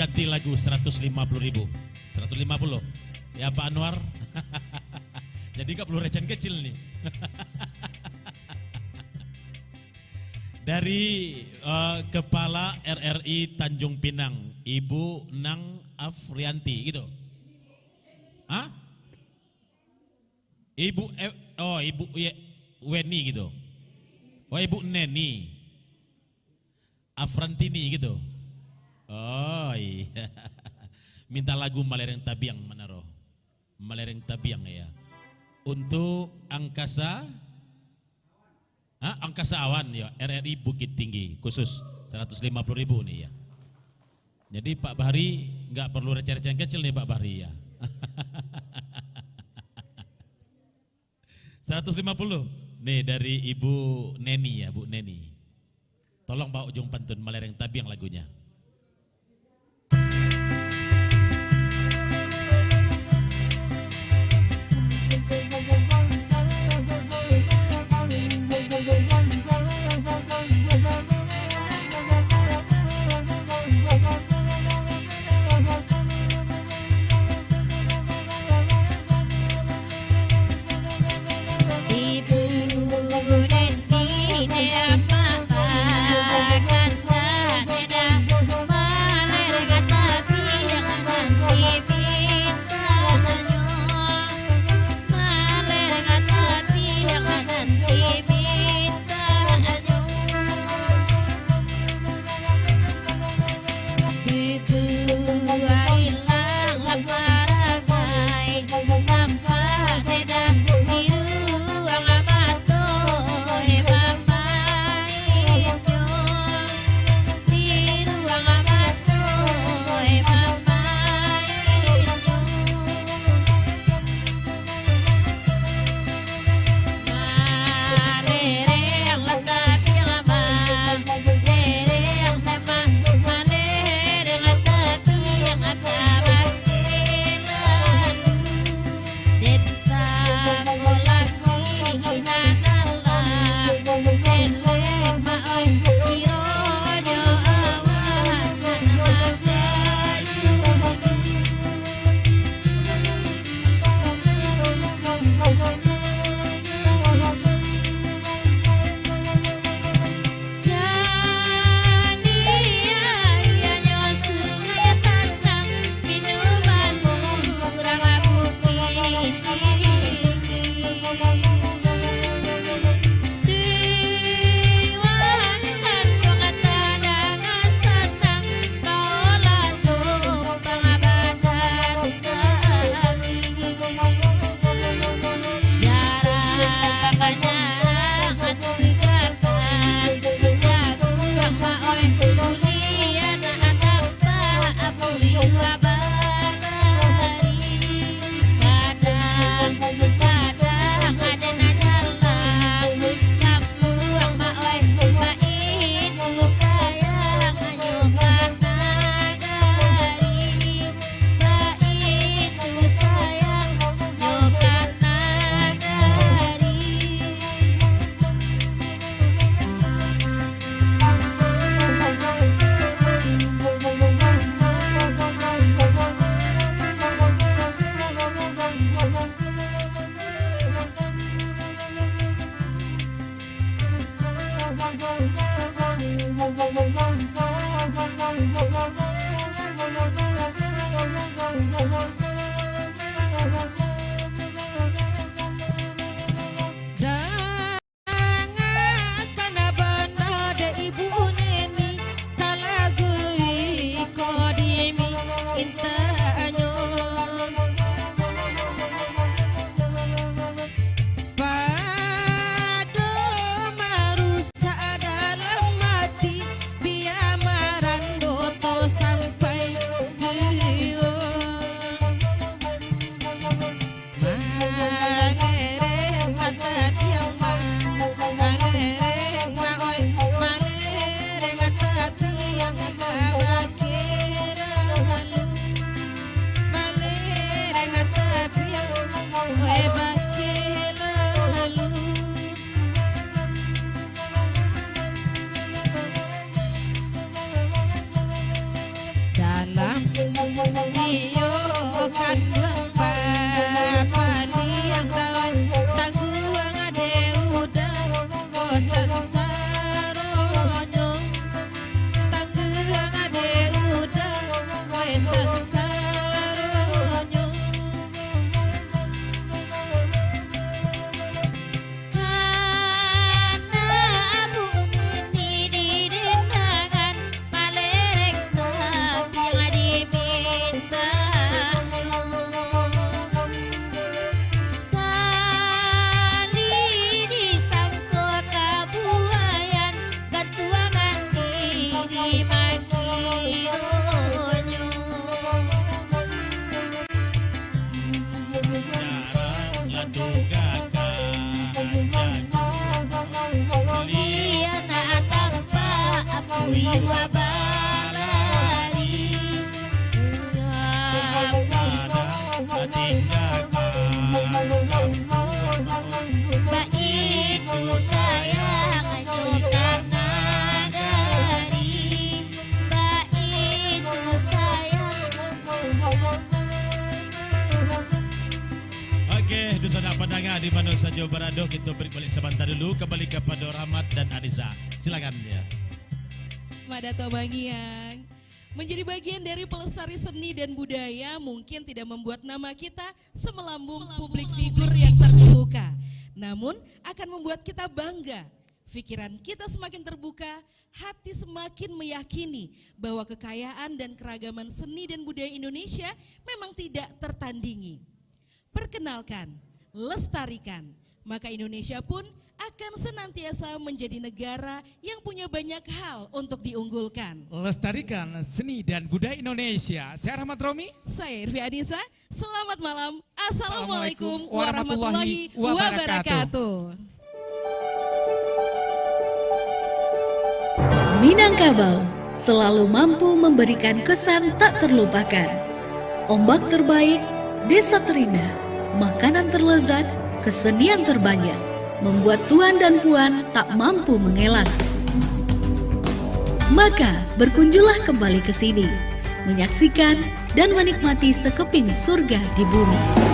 ganti lagu 150.000. 150. Ya Pak Anwar. Jadi gak perlu receh kecil nih. Dari Kepala RRI Tanjung Pinang, Ibu Nang Afrianti gitu. Hah? Ibu Ibu Weni gitu. Oh Ibu Neni Afrantini gitu. Oh iya. Minta lagu Malereng Tabiang mana roh? Malereng Tabiang ya. Untuk angkasa angkasa awan ya, RRI Bukit Tinggi khusus 150.000 nih ya. Jadi Pak Bahri nggak perlu receh-receh kecil nih Pak Bahri ya. 150 nih dari Ibu Neni ya, Bu Neni. Tolong bawa ujung pantun Malereng Tabiang lagunya. Ibu Neni apa kan neda diri maki donyo. Jarang ladugaka Liana tanpa apui wabalari. Ba itu sayang nyokang nagari. Ba itu sayang. Oke, dusana pandangan di mana saja berada, kita break balik sebentar dulu, kembali kepada Rahmat dan Anissa. Silakan ya. Madato Bangiang. Menjadi bagian dari pelestari seni dan budaya mungkin tidak membuat nama kita semelambung publik figur yang terkemuka. Namun akan membuat kita bangga. Pikiran kita semakin terbuka, hati semakin meyakini bahwa kekayaan dan keragaman seni dan budaya Indonesia memang tidak tertandingi. Perkenalkan, lestarikan, maka Indonesia pun akan senantiasa menjadi negara yang punya banyak hal untuk diunggulkan. Lestarikan seni dan budaya Indonesia. Saya Rahmat Romi. Saya Irvi Adisa, selamat malam. Assalamualaikum warahmatullahi wabarakatuh. Minangkabau selalu mampu memberikan kesan tak terlupakan. Ombak terbaik, desa terindah, makanan terlezat, kesenian terbanyak, membuat tuan dan puan tak mampu mengelak. Maka berkunjunglah kembali ke sini, menyaksikan dan menikmati sekeping surga di bumi.